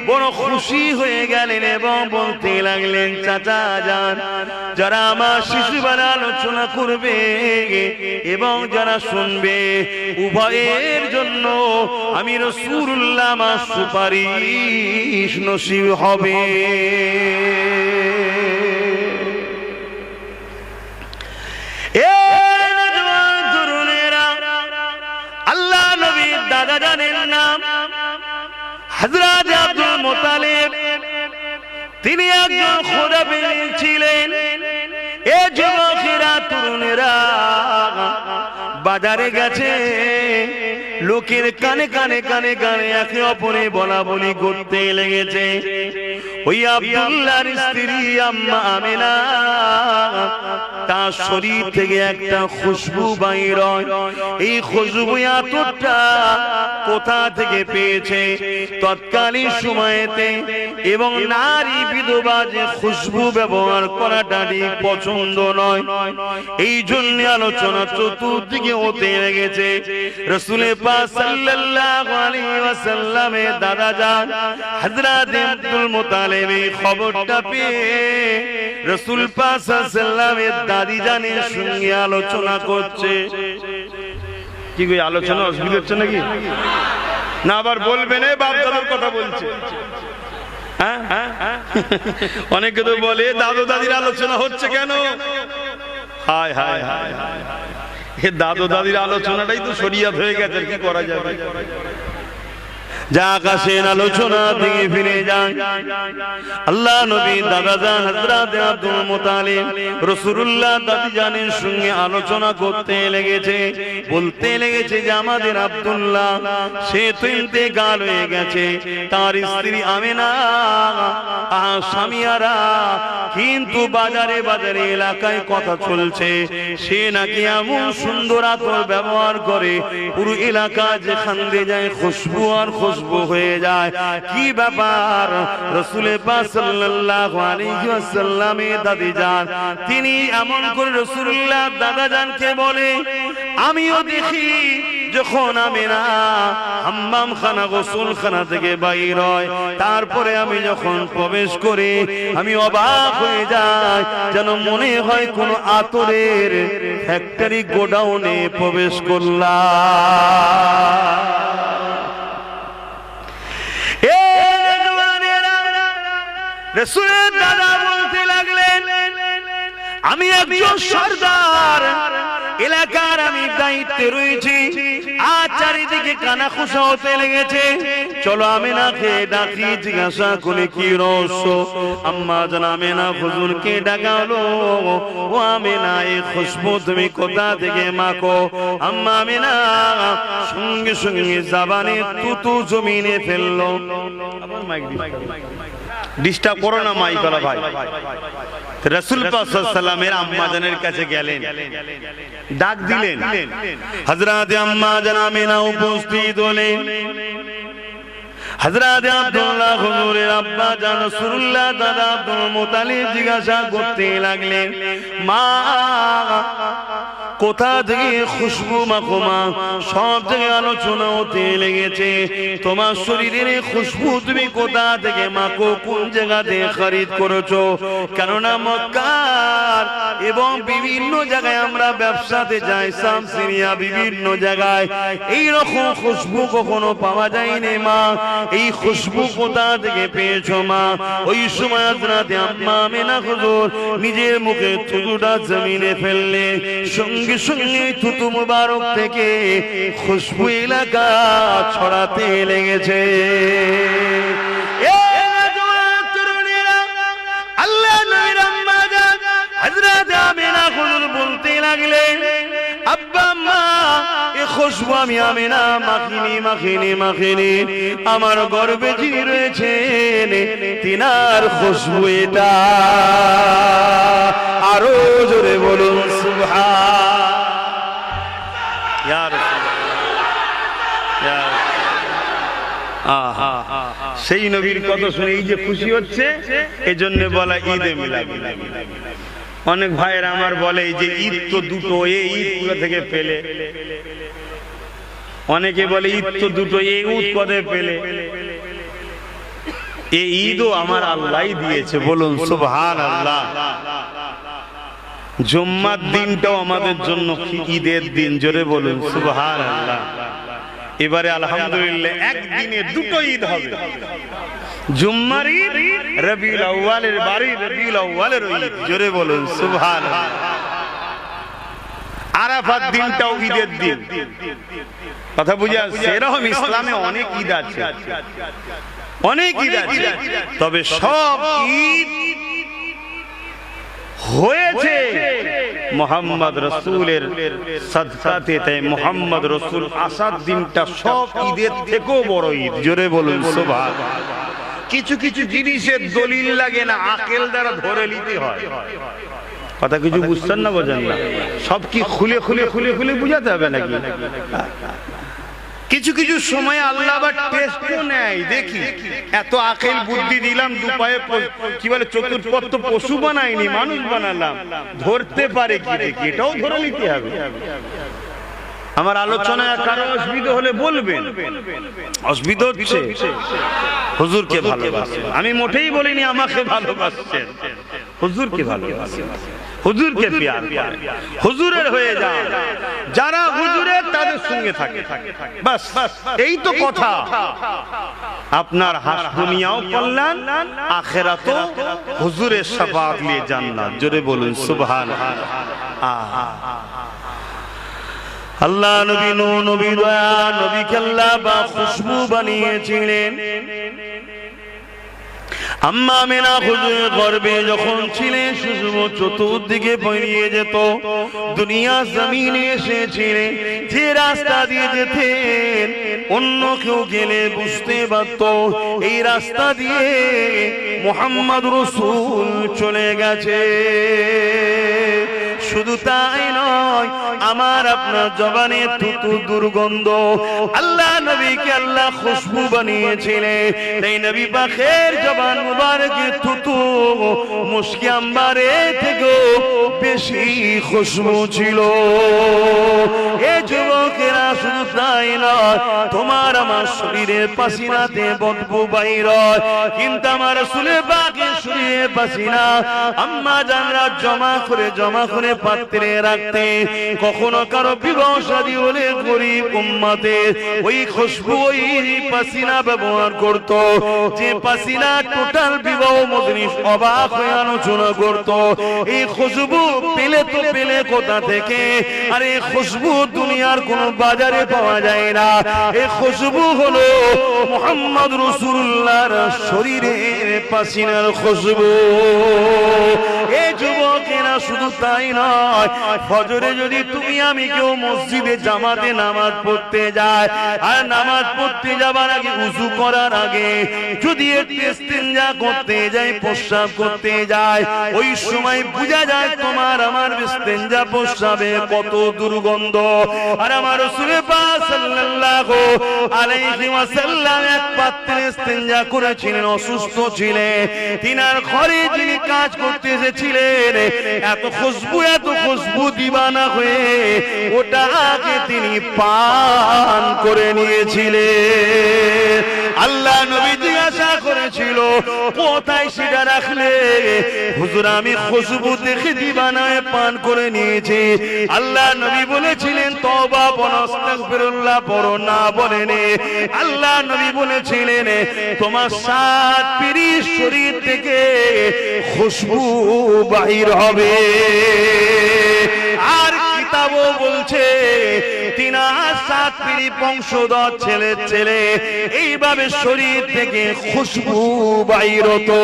[SPEAKER 2] বড় খুশি হয়ে গেলেন এবং বলতে লাগলেন, চাচা যান, যারা আমার শিশুবেলা আলোচনা করবে এবং যারা শুনবে, উভয়ের জন্য আমি রাসূলুল্লাহ আমার সুপারিশ নসিব হবে। আল্লাহ নবীর দাদা জানেন নাম হযরত আব্দুল মুত্তালিব, তিনি একজন খোদাবী ছিলেন। এ যুবকেরা, তরুণেরা বাজারে গেছে, লোকের কানে কানে কানে কানে একে অপরে বলা বলি করতে লেগেছে। ওই আব্দুল্লাহর স্ত্রী আম্মা আমিনা, তার শরীর থেকে একটা খুশবু বাইর হয়। এই খুশবু আতরটা কোথা থেকে পেয়েছে? তৎকালীন সময়েতে এবং নারী বিধবা যে খুশবু ব্যবহার করাটা ঠিক পছন্দ নয়, এই জন্য আলোচনা চতুর্দিকে হতে লেগেছে। রাসূলের পাক সাল্লাল্লাহু আলাইহি ওয়াসাল্লামের দাদা যান হযরত আব্দুল মুত্তালিব এই খবরটা পেয়ে রাসূল পাক সাল্লাল্লাহু আলাইহি ওয়াসাল্লামের দাদি জানের সঙ্গে আলোচনা করছে। কি কই আলোচনা অসুবিধা হচ্ছে নাকি? না আবার বলবেন এই বাপ দাদার কথা বলছে। অনেকে তো বলে দাদু দাদির আলোচনা হচ্ছে কেন? হায় হায় হায়, এ দাদু দাদির আলোচনাটাই তো শরিয়ত হয়ে গেছে, কি করা যাবে? যা আকাশের আলোচনা থেকে ফিরে যান। আল্লাহ নবী দাদা জান হযরত আব্দুল মুত্তালিব রাসূলুল্লাহ দাদি জানের সঙ্গে আলোচনা করতে লেগেছে, বলতে লেগেছে যে আমাদের আব্দুল্লাহ সে তো ইন্তেকাল হয়ে গেছে, তার স্ত্রী আমিনা আর স্বামীরা, কিন্তু বাজারে বাজারে এলাকায় কথা চলছে সে নাকি এমন সুন্দর আতর ব্যবহার করে পুরো এলাকা যেখান দিয়ে যায় খুশবু আর খুশবু খুশবু হয়ে যায়। কি ব্যাপার? রাসূল পাক সাল্লাল্লাহু আলাইহি ওয়াসাল্লামের দাদি জান তিনি এমন করে রাসূলুল্লাহ দাদা জানকে বলে, আমিও দেখি যখন আমিনা হাম্মাম খানা গোসল খানা থেকে বাইর হয়, তারপরে আমি যখন প্রবেশ করি আমি অবাক হয়ে যাই, যেন মনে হয় কোন আতরের ফ্যাক্টরি গোডাউনে প্রবেশ করলাম। রাসূলের দাদা বলতে লাগলেন, আমি একজন সরদার, এলাকার আমি দায়িত্বে রয়েছি, আর চারিদিকে কানা খুশা হতে লেগেছে। চলো আমিনাকে ডাকি, জিজ্ঞাসা করে কি রহস্য। আম্মা জান আমিনা হুজুরকে ডাকালো, ও আমিনা এই খুশবু তুমি কোথা থেকে মাখো? আম্মা আমিনা সঙ্গে সঙ্গে জাবানে তুতু জমিনে ফেললো। ডিস্টার্ব করো না মাইকলা ভাই। রাসূল পাক সাল্লাল্লাহু আলাইহি ওয়াসাল্লামের আম্মা জানের কাছে গেলেন, ডাক দিলেন। হযরত আম্মা জান আমিনা উপস্থিত হলেন। হযরত আব্দুল্লাহ হুজুরের আব্বা জান রাসূলুল্লাহ দাদা আব্দুল মুত্তালিব জিজ্ঞাসা করতে লাগলেন, মা কোথা থেকে খুশবু মাখো মা? সব জায়গায় আলোচনা হতে লেগেছে, তোমার শরীরের খুশবু তুমি কোথা থেকে মাখো, কোন জায়গা থেকে খরিদ করেছো? কেননা মক্কার এবং বিভিন্ন জায়গায় আমরা ব্যবসাতে যাই, শাম সিরিয়া বিভিন্ন জায়গায় এই রকম খুশবু কখনো পাওয়া যায়নি মা, এই খুশবু কোথা থেকে পেয়েছো মা? ওই সময় হযরত আম্মা আমিনা হুজুর নিজের মুখে থুতুটা জমিনে ফেললে, সঙ্গে সঙ্গে থুতু মুবারক থেকে খুশবু এলাকা ছড়াতে লেগেছে। আল্লাহ নবীর আম্মা জান হযরত আমিনা হুজুর বলতে লাগলেন, আব্বা আম্মা এই খুশবু আমি আমিনা মাখিনি, আমার গর্ভে যিনি রয়েছেন তিনার খুশবু এটা। আরো জোরে বলুন সুবহান। সেই নবীর কথা শুনে এই যে খুশি হচ্ছে, এজন্য বলা ঈদে মিলাদ। অনেক ভাইয়ের আমার বলে যে ঈদ তো দুটো, এই ঈদ কোথা থেকে পেলে? অনেকে বলে ঈদ তো দুটো, এই ঈদ কোথা পেলে? এই ঈদও আমার আল্লাহই দিয়েছে, বলুন সুবহানাল্লাহ। জুম্মার দিনটাও আমাদের জন্য ঈদের দিন, জোরে বলুন সুবহানাল্লাহ। এবারে আলহামদুলিল্লাহ একদিনে দুটো ঈদ হবে, জুম্মার ঈদ, রবিউল আউয়ালের বাড়ি রবিউল আউয়ালের ঈদ, জোরে বলুন সুবহানাল্লাহ। আরাফাত দিনটাও ঈদের দিন, কথা বুঝে আসছে? এরকম ইসলামে অনেক ঈদ আছে, অনেক ঈদ আছে, তবে সব ঈদ হয়েছে মুহাম্মদ রাসূলের সাদকাতে। তাই মুহাম্মদ রাসূল আসার দিনটা সব ঈদের থেকেও বড় ঈদ, জোরে বলুন সুবহানাল্লাহ। কিছু কিছু জিনিসের দলিল লাগে না, আকল দ্বারা ধরে নিতে হয়। কথা কিছু বুঝছেন না, বোঝেন না? সব কি খুলে খুলে খুলে খুলে বুঝাতে হবে নাকি? কিছু কিছু সময় আল্লাহ আবার টেস্টও নেয়, দেখি এত আকল বুদ্ধি দিলাম, দুপায়ে কি বলে চতুর্পথ পশু বানাইনি, মানুষ বানালাম, ধরতে পারে কি দেখি, এটাও ধরে নিতে হবে। আমার আলোচনায় কারো অসুবিধা হলে বলবেন। অসুবিধা হচ্ছে? হুজুরকে ভালোবাসেন, আমি মোটেই বলিনি আমাকে ভালোবাসছেন, হুজুরকে ভালোবাসেন, হুজুরকে প্যার করেন, হুজুরের হয়ে যান। যারা হুজুরের তাদের সঙ্গে থাকে, বাস এই তো কথা। আপনার দুনিয়াও কল্যাণ, আখিরাতও হুজুরের শাফাআত নিয়ে জান্নাত, জোরে বলুন সুবহানাল্লাহ। আল্লাহ নবী নবী দয়া নবীকে আল্লাহ বা খুশবু বানিয়েছিলেন। আম্মা আমিনা হুজুরের গর্ভে যখন ছিলেন খুশবু চতুর্দিকে ছড়িয়ে যেত। দুনিয়া জমিনে এসেছিলেন, যে রাস্তা দিয়ে যেতেন অন্য কেউ গেলে বুঝতে পারত এই রাস্তা দিয়ে মুহাম্মদ রাসূল চলে গেছে। শুধু তাই নয়, আমার আপনার জবানে থুতু দুর্গন্ধ। আল্লাহ নবীকে আল্লাহ খুশবু বানিয়েছিলেন, তাই নবী পাকের জবান মুবারকে থুতু মুশকি আম্বারে থেকেও বেশি খুশবু ছিল। এ যুবকেরা শুধু তাই নয়, তোমার আমার শরীরের পাসিনাতে বদবু বাইর হয়, কিন্তু আমার রাসূলের পাকের শরীরে পাসিনা আম্মা জানরা জমা করে পাত্রে রাখতে। কখনো কারো বিবাহ শাদী হলে গরিব উম্মতের ওই খুশবু ওই পাসিনা ব্যবহার করত, যে পাসিনা টোটাল বিবাহ মজলিস অবাক হয়ে আলোচনা করত। এই খুশবু পেলে কোথা থেকে? আর এই খুশবু দুনিয়ার কোন বাজারে পাওয়া যায় না। এই খুশবু হলো মুহাম্মদ রাসূলুল্লাহর শরীরের পাসিনার খুশবু। এই যুবকেরা শুধু তাই নয়, ফজরে যদি তুমি আমি কেউ মসজিদে জামাতে নামাজ পড়তে যায়, আর নামাজ পড়তে যাবার আগে উযু করার আগে যদি ইস্তিনজা করতে যায়, প্রস্রাব করতে যায়, ওই সময় বোঝা যায় তোমার আমার ইস্তিনজা প্রস্রাবে কত দুর্গন্ধ। আর আমার রাসূল পাক সাল্লাল্লাহু আলাইহি ওয়াসাল্লাম এক পাত্রে ইস্তিনজা করেছিলেন, অসুস্থ ছিলেন, তিনার ঘরে যিনি কাজ করতে এসেছিলেন এত খুশবু দিবানা হয়ে ওটাকে তিনি পান করে নিয়েছিলেন। আল্লাহ নবী জিজ্ঞাসা করেছিল কোথায় সেটা রাখলে? হুজুর আমি খুশবু দেখে দিবানায় পান করে নিয়েছি। আল্লাহ নবী বলেছিলেন তওবা বলো, আস্তাগফিরুল্লাহ পড়ো না, বলেন আল্লাহ নবী বলেছিলেন তোমার 7 পিরি শরীর থেকে খুশবু বাহির হবে। আর কিতাবও বলছে তিনার 7 পিরি বংশধর ছেলে এইভাবে শরীর থেকে খুশবু বাহির হতো।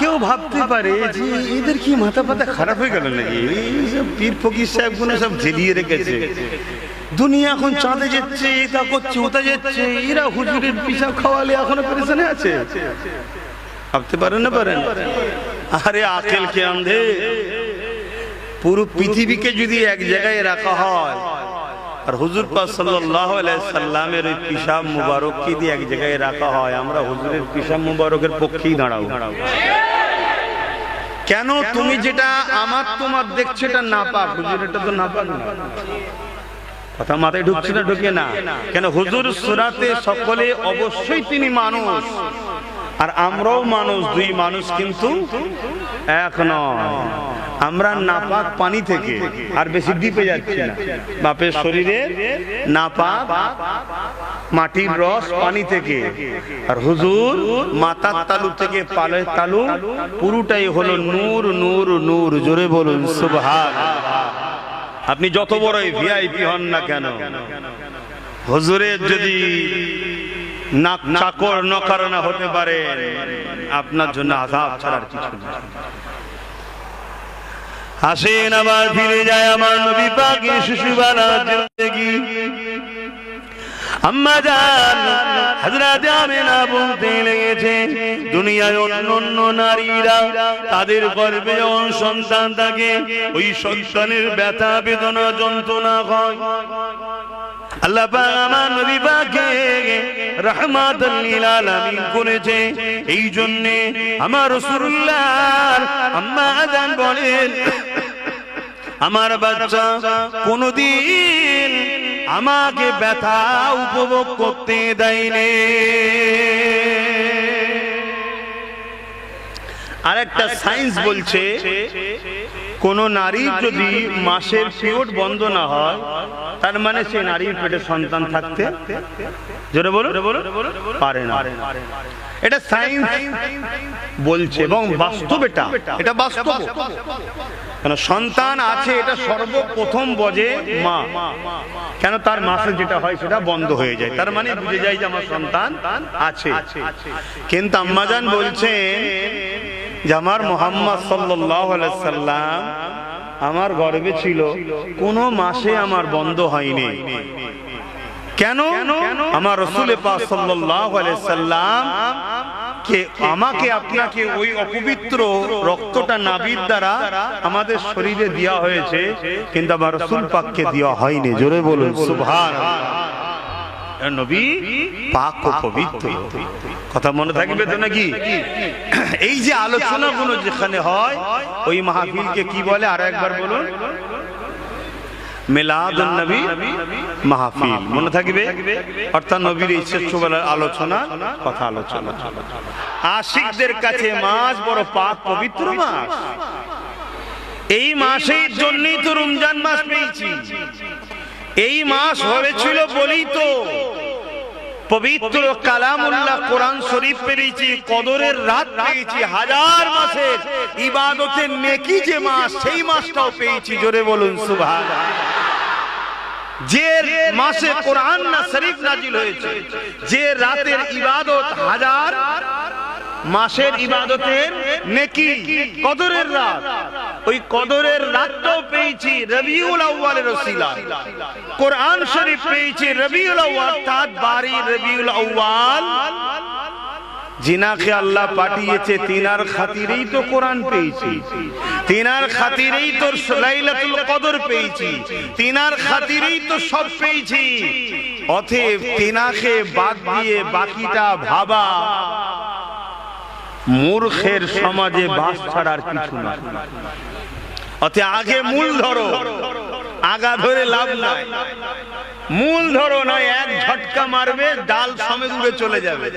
[SPEAKER 2] কেউ ভাবতে পারে যে এদের কি মাথা পাতা খারাপ হয়ে গেল নাকি, এইসব পীর ফকির সাহেব গুলো সব ঝেলিয়ে রেখেছে, দুনিয়া এখন চাঁদে যাচ্ছে, এটা করছে ওটা যাচ্ছে, এরা হুজুরের পিসাব খাওয়ালে এখনো পেরেশানে আছে। ভাবতে পারেন না? পারেন? আরে আকেল কে আন্ধে, পুরো পৃথিবীকে যদি এক জায়গায় রাখা হয় আর হুজুর পাক সাল্লাল্লাহু আলাইহি সাল্লামের ওই পিসাব মুবারককে দিয়ে এক জায়গায় রাখা হয়, আমরা হুজুরের পিসাব মুবারকের পক্ষেই দাঁড়াবো। কেন? তুমি যেটা আমার তোমার দেখছো এটা নাপাক, হুজুর এটা তো নাপাক না। কথা মাথায় ঢুকছে না? ঢুকে না কেন? হুজুর সূরাতে সকলে অবশ্যই তিনি মানুষ, আর আমরাও মানুষ, দুই মানুষ কিন্তু এক নয়। আমরা নাপাক পানি থেকে আর বেশি ডিপে যাচ্ছি না, বাপের শরীরে নাপাক মাটির রস পানি থেকে, আর হুজুর মাথার তালু থেকে পালের তালু পুরোটাই হলো নূর নূর নূর। জোরে বলুন সুবহানাল্লাহ। আপনি যত বড়ই ভিআইপি হন না কেন, হুজুরের যদি চাকর নকর না হতে পারে, আপনার জন্য আযাব ছাড়ার কিছু নেই। আসেন আবার ফিরে যায় আমার নবী পাকের শিশুবেলা জিন্দেগি। আম্মা জান হযরত আমিনা বলতে লেগেছে দুনিয়ায় অন্যান্য নারীরা তাদের গর্ভে যখন সন্তান থাকে ওই সন্তানের ব্যথা বেদনা যন্ত্রণা হয়, আল্লাহ পাক আমার নবী পাককে রাহমাতাল লিল আলামিন করেছে। এই জন্য আমার রাসূলুল্লাহ আম্মা জান বলেন আমার বাচ্চা কোনদিন আমাকে ব্যথা উপভোগ করতে দেয়নি। আরেকটা সায়েন্স বলছে কোন নারীর যদি মাসের পিরিয়ড বন্ধ না হয় তার মানে সেই নারীর পেটে সন্তান থাকতে জোরে বলো পারে না। এটা সায়েন্স বলছে এবং বাস্তব, এটা বাস্তব। কেন সন্তান আছে এটা সর্বপ্রথম বোঝে মা, কেন তার মাসে যেটা হয় সেটা বন্ধ হয়ে যায়, তার মানে বুঝে যায় যে আমার সন্তান আছে। কিন্তু আম্মাজান বলছেন যে আমার মুহাম্মদ সাল্লাল্লাহু আলাইহি সাল্লাম আমার গর্বে ছিল, কোন মাসে আমার বন্ধ হয়নি। কেন? আমার রাসূল পাক সাল্লাল্লাহু আলাইহি সাল্লাম কে আমাকে আপনাকে ওই অপবিত্র রক্তটা নাভির দ্বারা আমাদের শরীরে দেওয়া হয়েছে, কিন্তু আমার রাসূল পাককে দেওয়া হয়নি। জোরে বলুন সুবহানাল্লাহ। নবী পাক ও পবিত্র, কথা মনে থাকবে তো নাকি? এই যে আলোচনাগুলো যেখানে হয় ওই মাহফিলকে কি বলে? আর একবার বলুন, মিলাদুন নবী মাহফিল। মনে থাকবে? অর্থাৎ নবীর এই শ্রেষ্ঠ বেলার আলোচনা, কথা আলোচনা। আশিকদের কাছে মাস বড় পাক পবিত্র মাস। এই মাসের জন্যই তো রমজান মাস পেয়েছি। এই মাস হয়েছিল বলেই তো পবিত্র কালামুল্লাহ কোরআন শরীফ পেয়েছি, কদরের রাত পেয়েছি, হাজার মাসের ইবাদতের নেকি যে মাস, সেই মাসটাও পেয়েছি। জোরে বলুন সুবহানাল্লাহ। যে মাসে কোরআন না শরীফ নাজিল হয়েছে, যে রাতের ইবাদত হাজার মাসের ইবাদতের নেকি, কদরের রাত, ওই কদরের রাতটাও পেয়েছি রবিউল আউয়ালের ওসিলা। কোরআন শরীফ পেয়েছি রবিউল আউয়াল, অর্থাৎ 12 রবিউল আউয়াল। जिनाके अल्लाह पाठिয়েছে তিনার খাতিরেই তো কোরআন পেয়েছি, তিনার খাতিরেই তো লাইলাতুল কদর পেয়েছি, তিনার খাতিরেই তো সব পেয়েছি। অতএব তিনাকে বাদ দিয়ে বাকিটা ভাবা মূর্খের সমাজে বাস ছাড়ার কিছু না। অতএব আগে মূল ধরো, আগা ধরে লাভ নাই। মূল ধরো নয়, এক ঝটকা মারবে ডাল সমেত উড়ে চলে যাবে।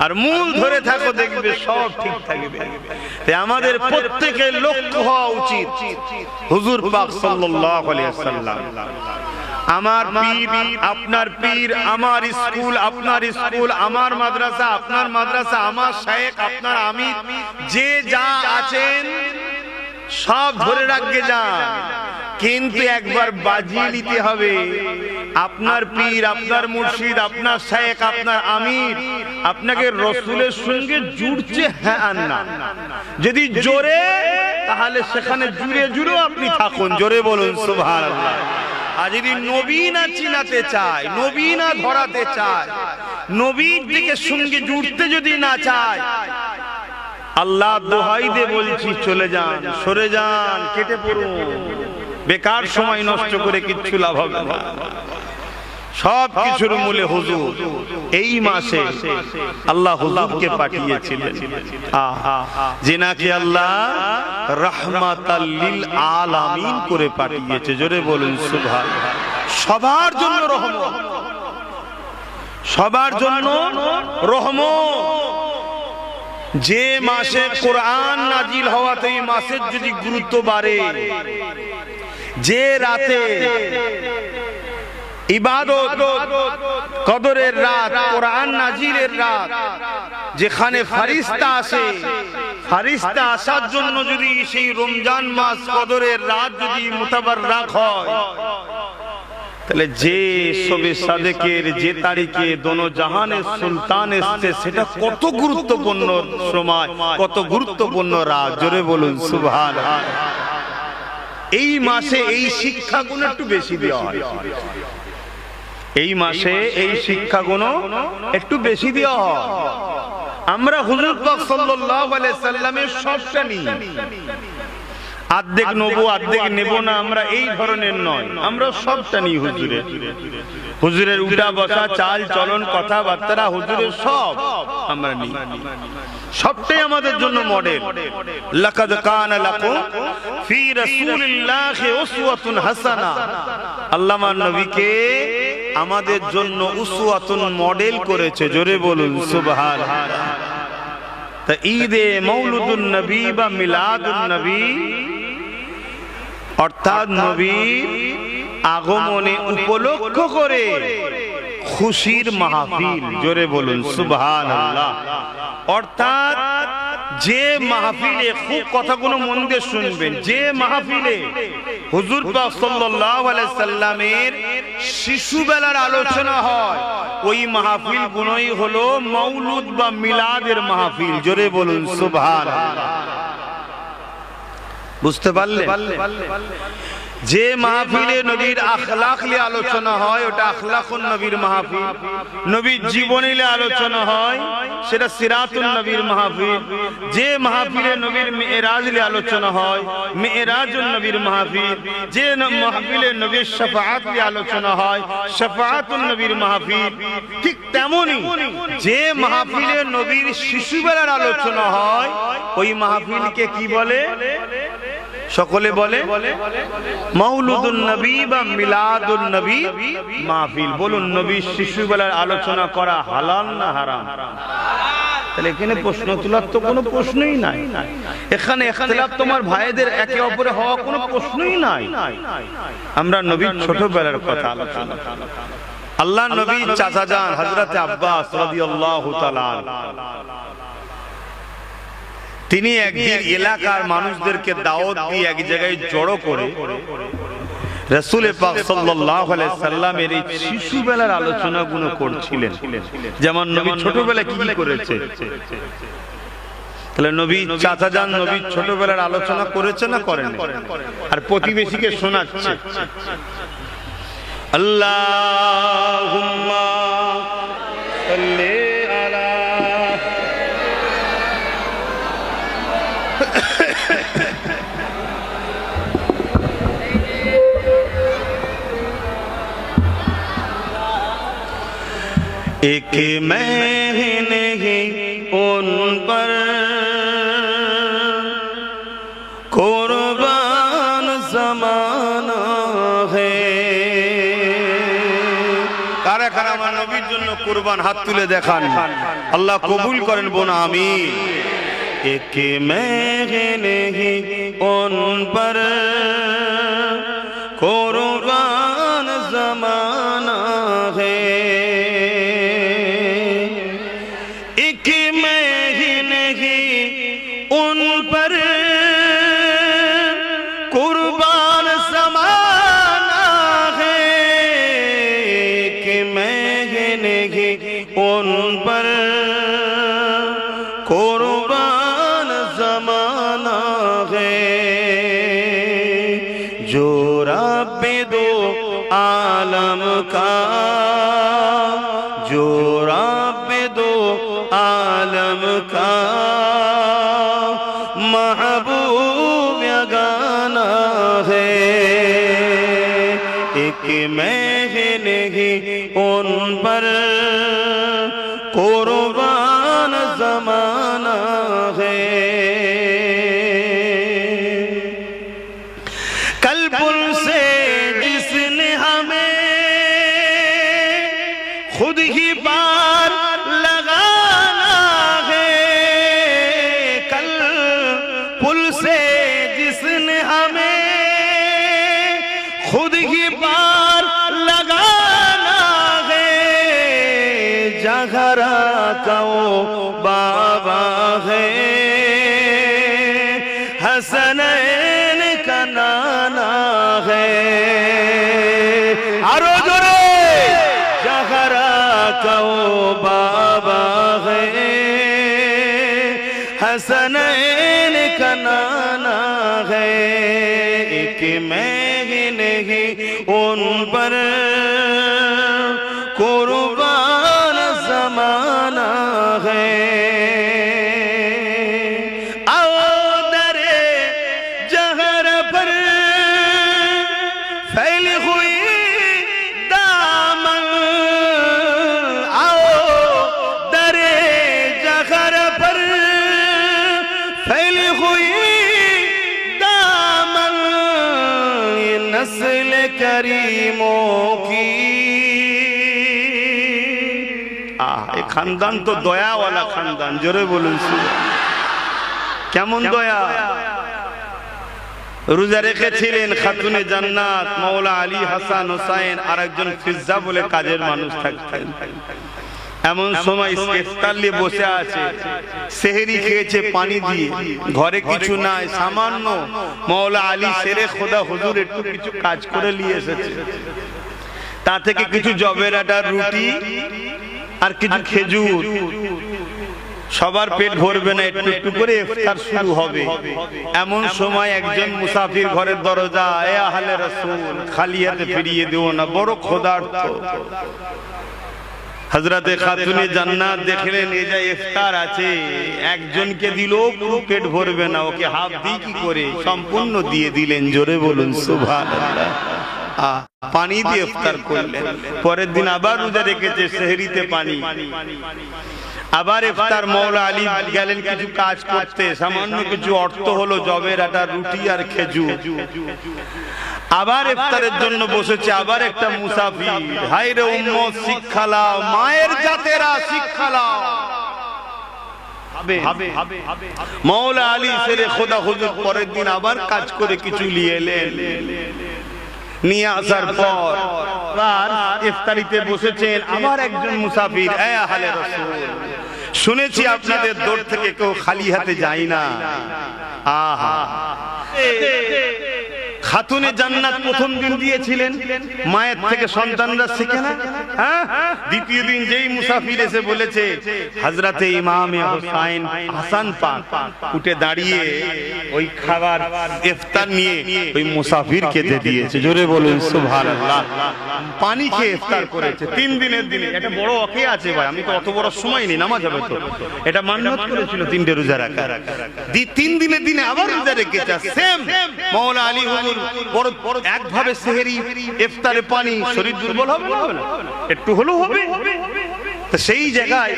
[SPEAKER 2] আর মূল ধরে থাকো, দেখবে সব ঠিক থাকবে। তাই আমাদের প্রত্যেকের লক্ষ্য হওয়া উচিত হুজুর পাক সাল্লাল্লাহু আলাইহি ওয়াসাল্লাম। আমার পীর আপনার পীর, আমার স্কুল আপনার স্কুল, আমার মাদ্রাসা আপনার মাদ্রাসা, আমার শায়েখ আপনার আমির, যে যা আছেন সব ধরে রাখবে যান। কিন্তু একবার বাজিয়ে নিতে হবে, আপনার পীর, আপনার মুর্শিদ, আপনার শায়েখ, আপনার আমির আপনাকে রাসূলের সঙ্গে জুড়ছে হ্যাঁ আর না। যদি জোরে, তাহলে সেখানে জুড়ে জুড়েও আপনি থাকুন। জোরে বলুন সুবহানাল্লাহ। আর যদি নবী না চিনাতে চায়, নবী না ধরাতে চায়, নবীর দিকে সঙ্গে জুড়তে যদি না চায়, আল্লাহ দোহাই দিয়ে বলছি চলে যান, সরে যান, কেটে পড়ুন। বেকার সময় নষ্ট করে কিচ্ছু লাভ হবে না। সব কিছুর মূলে হুজুর। এই মাসে আল্লাহ হুজুরকে পাঠিয়েছিলেন, যিনাকে আল্লাহ রাহমাতাল লিল আলামিন করে পাঠিয়েছে। জোরে বলুন সুবহানাল্লাহ। সবার জন্য রহমত, সবার জন্য রহমত। যে মাসে কোরআন নাজিল হওয়াতে এই মাসের যদি গুরুত্ব বাড়ে, যে রাতে ইবাদত কদরের রাত, কোরআন নাজিলের রাত, যেখানে ফেরেশতা আসে, ফেরেশতা আসার জন্য যদি সেই রমজান মাস কদরের রাত যদি মুতাবাররাক হয়, তাহলে যে শবে সাদেকের যে তারিখে দোনো জাহানের সুলতান এসেছে, সেটা কত গুরুত্বপূর্ণ সময়, কত গুরুত্বপূর্ণ রাত। জোরে বলুন সুবহানাল্লাহ। এই মাসে এই শিক্ষাগুলো একটু বেশি দেওয়া হয়। এই মাসে এই শিক্ষাগুলো একটু বেশি দেওয়া হয়। আমরা হুজুর পাক সাল্লাল্লাহু আলাইহি সাল্লামের সবটা নিই, অর্ধেক নেবো অর্ধেক নেব না, আমরা এই ধরনের নয়। আমরা সবটা নিই হুজুরের। হুজুরের উঠা বসা, চাল চলন, কথাবার্তা, হুজুরের সব আমরা নিই। সবটাই আমাদের জন্য মডেল। লাকাদ কানা লাকুম ফি রাসূলিল্লাহি উসওয়াতুন হাসানাহ। আল্লাহর নবীকে আমাদের জন্য উসওয়াতুন মডেল করেছে। জোরে বলুন সুবহানাল্লাহ। তা ঈদে মৌলুদুন নবী বা মিলাদুন নবী, অর্থাৎ নবীর আগমনে উপলক্ষ করে খুশির মাহফিল। জোরে বলুন সুবহানাল্লাহ। অর্থাৎ যে মাহফিলে, খুব কথাগুলো মন দিয়ে শুনবেন, যে মাহফিলে হুজুর পাক সাল্লাল্লাহু আলাইহি সাল্লামের শিশুবেলার আলোচনা হয়, ওই মাহফিল গুলোই হলো মৌলুদ বা মিলাদের মাহফিল। জোরে বলুন সুবহানাল্লাহ। বুঝতে পারলে? যে মাহফিলে নবীর আখলাক নিয়ে আলোচনা হয় ওটা আখলাকুন নবীর মাহফিল, নবীর জীবনী নিয়ে আলোচনা হয় সেটা সিরাতুন নবীর মাহফিল, যে মাহফিলে নবীর মেরাজ নিয়ে আলোচনা হয় মেরাজুন নবীর মাহফিল, যে মাহফিলে নবীর শাফাআত নিয়ে আলোচনা হয় শাফাআতুন নবীর মাহফিল। ঠিক তেমনি যে মাহফিলে নবীর শিশুবেলার আলোচনা হয় ওই মাহফিলকে কি বলে? সকলে বলে মাউলুদুন নবী বা মিলাদুন নবী মাহফিল। বলুন, নবীর শিশুবেলার আলোচনা করা হালাল না হারাম? তাহলে এখানে প্রশ্ন তোলার তো কোনো প্রশ্নই নাই। এখানে ইখতিলাফ তোমার ভাইদের একে অপরে হওয়া কোনো প্রশ্নই নাই। আমরা নবীর ছোটবেলার কথা আলোচনা। আল্লাহ নবী চাচা যান হযরত আব্বাস রাদিয়াল্লাহু তাআলা তিনি একদিন এলাকার মানুষদেরকে দাওয়াত দিয়ে এক জায়গায় জড়ো করে রাসূল পাক সাল্লাল্লাহু আলাইহি সাল্লামের এই শিশুবেলার আলোচনাগুলো করছিলেন, যেমন নবী ছোটবেলায় কি কি করেছে। তাহলে নবী চাচা যান নবীর ছোটবেলার আলোচনা করেছে না করেন? আর প্রতিবেশীকে শোনাচ্ছে আল্লাহুম্মা সাল্লি আলা एक महीने ही उन पर कुर्बान ज़माना है। কারা কারা আমার নবীর জন্য কুরবান? হাত তুলে দেখান, আল্লাহ কবুল করেন বোন আমিন। एक महीने ही उन पर कुर्बान ज़माना है। उन पर कुर्बान ज़माना है कि मैं नहीं उन पर कुर्बान ज़माना है। जो रब दो आलम का, जो रब दो आलम का महबूब गाना है। एक महीने ही उन पर कुर्बान ज़माना है। कल पुल से जिसने हमें खुद ही पार लगाना है, कल पुल से जिसने हमें खुद ही पार लगाना है। जहरा का वो बाबा है, हसनैन का नाना है। आरो जोरे जहरा का वो बाबा है, हसनैन का नाना है। एक महीने ही उन पर कुर्बान ज़माना है। आओ दरे जहर पर फैली हुई दामन, आओ दरे जहर पर फैली हुई दामन, ये नस्ल करीमों की। এই খানদান তো দয়াওয়ালা খানদান, জোরে বলুন কেমন দয়া। রোজা রেখেছিলেন খাতুনে জান্নাত মাওলা আলী হাসান হোসাইন, আর একজন ফিজ্জা বলে কাজের মানুষ থাকতেন। এমন সময় ইফতার নিয়ে বসে আছে, সেহরি খেয়েছে পানি দিয়ে, ঘরে কিছু নাই, সামান্য মাওলা আলী শেরে খোদা হুজুর একটু কিছু কাজ করে নিয়ে এসেছে। তা থেকে কিছু জবের আটার রুটি আর কিছু খেজুর সবার পেট ভরবে না, একটু একটু করে ইফতার শুরু হবে। এমন সময় একজন মুসাফির ঘরের দরজা, এ আহলে রাসূল খালি হাতে ফিরিয়ে দিও না, বড় ক্ষুধার্ত। হযরতে খাতুনে জান্নাত দেখলেন এই যে ইফতার আছে, একজনকে দিল পুরো পেট ভরবে না, ওকে হাফ দিই কি করে, সম্পূর্ণ দিয়ে দিলেন। জোরে বলুন সুবহানাল্লাহ। পানি দিয়ে ইফতার করলেন। পরের দিন আবার রোজা রেখেছে, সেহরিতে পানি। আবার ইফতার, মওলা আলী গেলেন কিছু কাজ করতে, সামান্য কিছু অর্থ হলো জবের আটা, রুটি আর খেজুর। আবার ইফতারের জন্য বসেছে, আবার একটা মুসাফির। হায় রে উম্মত, শিক্ষা লাও, মায়ের জাতেরা শিক্ষা লাও। মওলা আলী শেরে খোদা হুজুর পরের দিন আবার কাজ করে কিছু নিয়ে এলেন। নিয়ে আসার পর ইফতারিতে বসেছেন আবার একজন মুসাফির। এ আহলে রাসূল, শুনেছি আপনাদের দৌড় থেকে কেউ খালি হাতে যায় না। আহা, খাতুনে জান্নাত প্রথম দিন দিয়েছিলেন, মায়ের থেকে সন্তানরা শিখে না। দ্বিতীয় দিন যেই মুসাফির এসে বলেছে, হযরতে ইমামে হুসাইন হাসান পাক উঠে দাঁড়িয়ে ওই খাবার ইফতার নিয়ে ওই মুসাফিরকে দিয়ে দিয়েছে। জোরে বলুন সুবহানাল্লাহ। পানি খেয়ে ইফতার করেছে। 3 দিনের দিনে এটা বড় অকে আছে ভাই, আমি তো অত বড় সময় নেই, নামাজ হবে তো। এটা মান্নত করেছিল 3টে রোজা রাখা। 3 দিনের দিনে আবার রোজা রেখেছে। সেম মওলা আলী হুজুর বড় একভাবে সেহরি ইফতারে পানি, শরীর দুর্বল হবে না, একটু হলেও হবে। তো সেই জায়গায়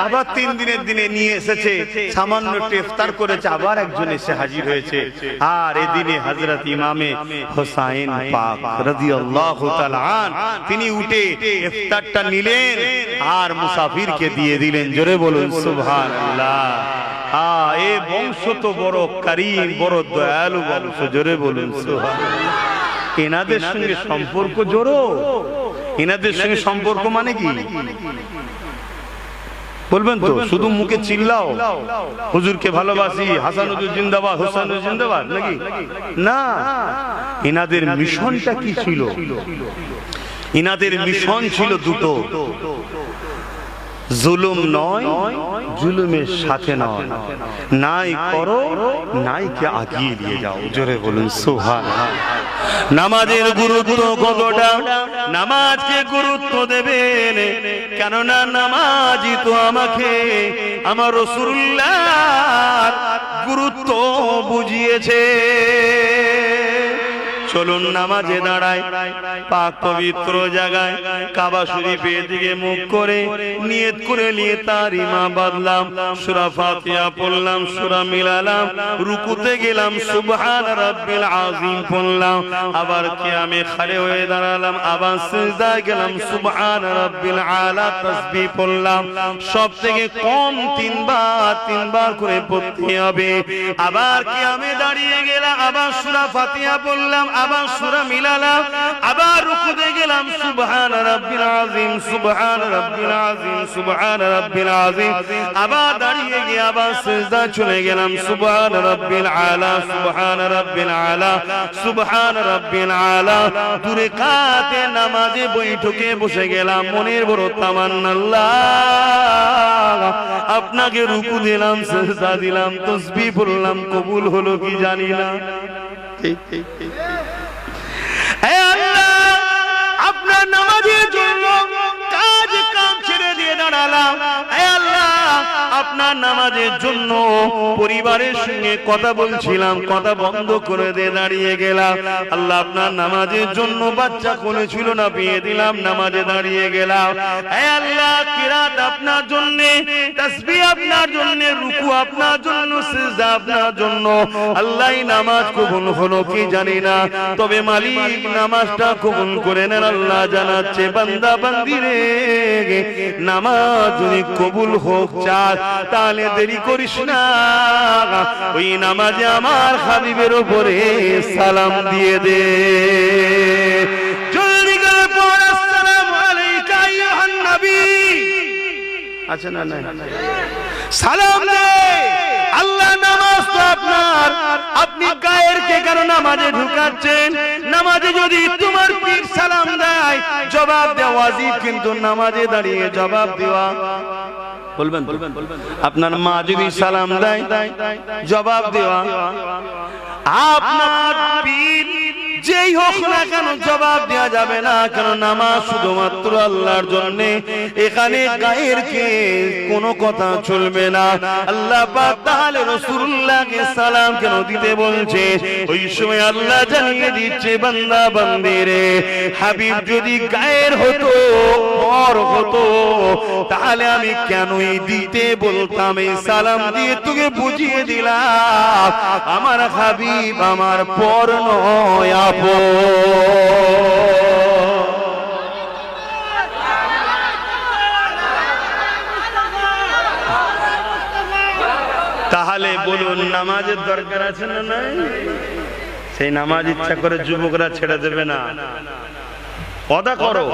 [SPEAKER 2] আবার 3 দিনের দিনে নিয়ে এসেছে, সামান্য একটু ইফতার করেছে, আবার একজন এসে হাজির হয়েছে। আর এদিনে হযরত ইমামে হুসাইন পাক রাদিয়াল্লাহু তাআলা আন তিনি উঠে ইফতারটা নিলেন আর মুসাফিরকে দিয়ে দিলেন। জোরে বলুন সুবহানাল্লাহ। এই বংশ তো বড় কারীম, বড় দয়ালু বংশ। জোরে বলুন সুবহানাল্লাহ। এনাদের সঙ্গে সম্পর্ক জোড়ো। এনাদের সঙ্গে সম্পর্ক মানে কি বলবেন তো? শুধু মুখে চিল্লাও হুজুরকে ভালোবাসি, হাসান হুজুর জিন্দাবাদ, হোসেন হুজুর জিন্দাবাদ, নাকি? না, এনাদের মিশনটা কি ছিল? এনাদের মিশন ছিল দুটো, জুলুম নয়, জুলুমের সাথে নয়, নাই করো নাই কে আগিয়ে নিয়ে যাও। জোরে বলুন সুবহানাল্লাহ। নামাজের গুরুত্ব কতটা, নামাজকে গুরুত্ব দেবেন, কেননা নামাজই তো আমাকে আমার রাসূলুল্লাহ গুরুত্ব বুঝিয়েছে। চলুন নামাজে দাঁড়াই, পাক পবিত্র জায়গায় কাবা শরীফের দিকে মুখ করে নিয়ত করে নিয়ে তার ইমা বাঁধলাম, সূরা ফাতিহা পড়লাম, সূরা মিলালাম, রুকুতে গেলাম, সুবহান রাব্বিল আযীম পড়লাম, আবার কিয়ামে খাড়ে হয়ে দাঁড়ালাম, আবার সিজদায় গেলাম, সুবহান রাব্বিল আলা তাসবিহ পড়লাম। সবথেকে কম 3 বার করে পড়তে হবে। আবার কিয়ামে দাঁড়িয়ে গেলাম, আবার সূরা ফাতিহা পড়লাম, আবার সূরা মিলালাম, আবার রুকুতে গেলাম, সুবহান রাব্বিল আযীম, সুবহান রাব্বিল আযীম, সুবহান রাব্বিল আযীম, আবার দাঁড়িয়ে গিয়ে আবার সিজদা চলে গেলাম, সুবহান রাব্বিল আলা, সুবহান রাব্বিল আলা, সুবহান রাব্বিল আলা। 2 রাকাতে নামাজে বৈঠকে বসে গেলাম, মনের বড় তামান্না, আল্লাহ আপনাকে রুকু দিলাম, সিজদা দিলাম, তাসবিহ পড়লাম, কবুল হলো কি জানি না। হে আল্লাহ, আপনার নামাজের জন্য কাজ কাম ছেড়ে দিয়ে দাঁড়ালাম। হে আল্লাহ, আপনার নামাজের জন্য পরিবারের সঙ্গে কথা বলছিলাম, কথা বন্ধ করে দিয়ে দাঁড়িয়ে গেলাম। আল্লাহ, আপনার নামাজের জন্য বাচ্চা কোলে ছিল না, বিয়ে দিলাম, নামাজে দাঁড়িয়ে গেলাম। হে আল্লাহ, কিরাত আপনার জন্য, তাসবিহ আপনার জন্য, রুকু আপনার জন্য, সিজদা আপনার জন্য। আল্লাহ, নামাজ কবুল হলো কি জানি না, তবে মালিক নামাজটা কবুল করে নেন। আল্লাহ জানাচ্ছে, বান্দা বান্দি রে, নামাজ যদি কবুল হোক চাস, তাহলে দেরি করিস না, ওই নামাজে আমার হাবিবের উপরে সালাম দিয়ে দে। জলদি করে পড়, আসসালামু আলাইকা আইয়ুহান নবী। আচ্ছা, না না, সালাম দে। আল্লাহ, নামাজ তো আপনার, আপনি গায়ের কে কেন নামাজে ঢুকাচ্ছেন? নামাজে যদি তোমার পীর সালাম দেয়, জবাব দেওয়া ওয়াজিব, কিন্তু নামাজে দাঁড়িয়ে জবাব দেওয়া বলবেন আপনার মা যদি সালাম দেয় জবাব দেওয়া, আপনার পীর যেই হোক না কেন জবাব দেওয়া যাবে না, কেন নামাজ শুধুমাত্র আল্লাহর জন্য। এখানে গায়ের কে কোনো কথা চলবে না। আল্লাহ পাক তাহলে রাসূলুল্লাহকে সালাম কেন দিতে বলছে? ওই সময় আল্লাহ জানিয়ে দিচ্ছে বান্দা বান্দিরে, হাবিব যদি গায়ের হতো, পর হতো, তাহলে আমি কেনই দিতে বলতাম? এই সালাম দিয়ে তোকে বুঝিয়ে দিলাম আমার হাবিব আমার পর নয়, আপন। তাহলে বলুন নামাজের দরকার আছে না নাই? সেই নামাজ ইচ্ছা করে যুবকরা ছেড়ে দেবে না। ওয়াদা করো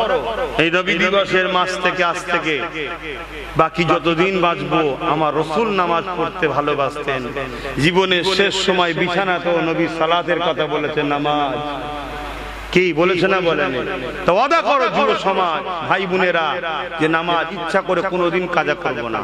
[SPEAKER 2] এই নবী দিবসের মাস থেকে আজ থেকে বাকি যতদিন বাঁচবো আমার রাসূল নামাজ পড়তে ভালোবাসতেন। জীবনের শেষ সময় বিছানাতেও নবী সালাতের কথা বলেছেন, নামাজ কি বলেছে না বলেনি? তো ওয়াদা করো যুব সমাজ ভাই বোনেরা যে নামাজ ইচ্ছা করে কোনোদিন কাজা করবো না।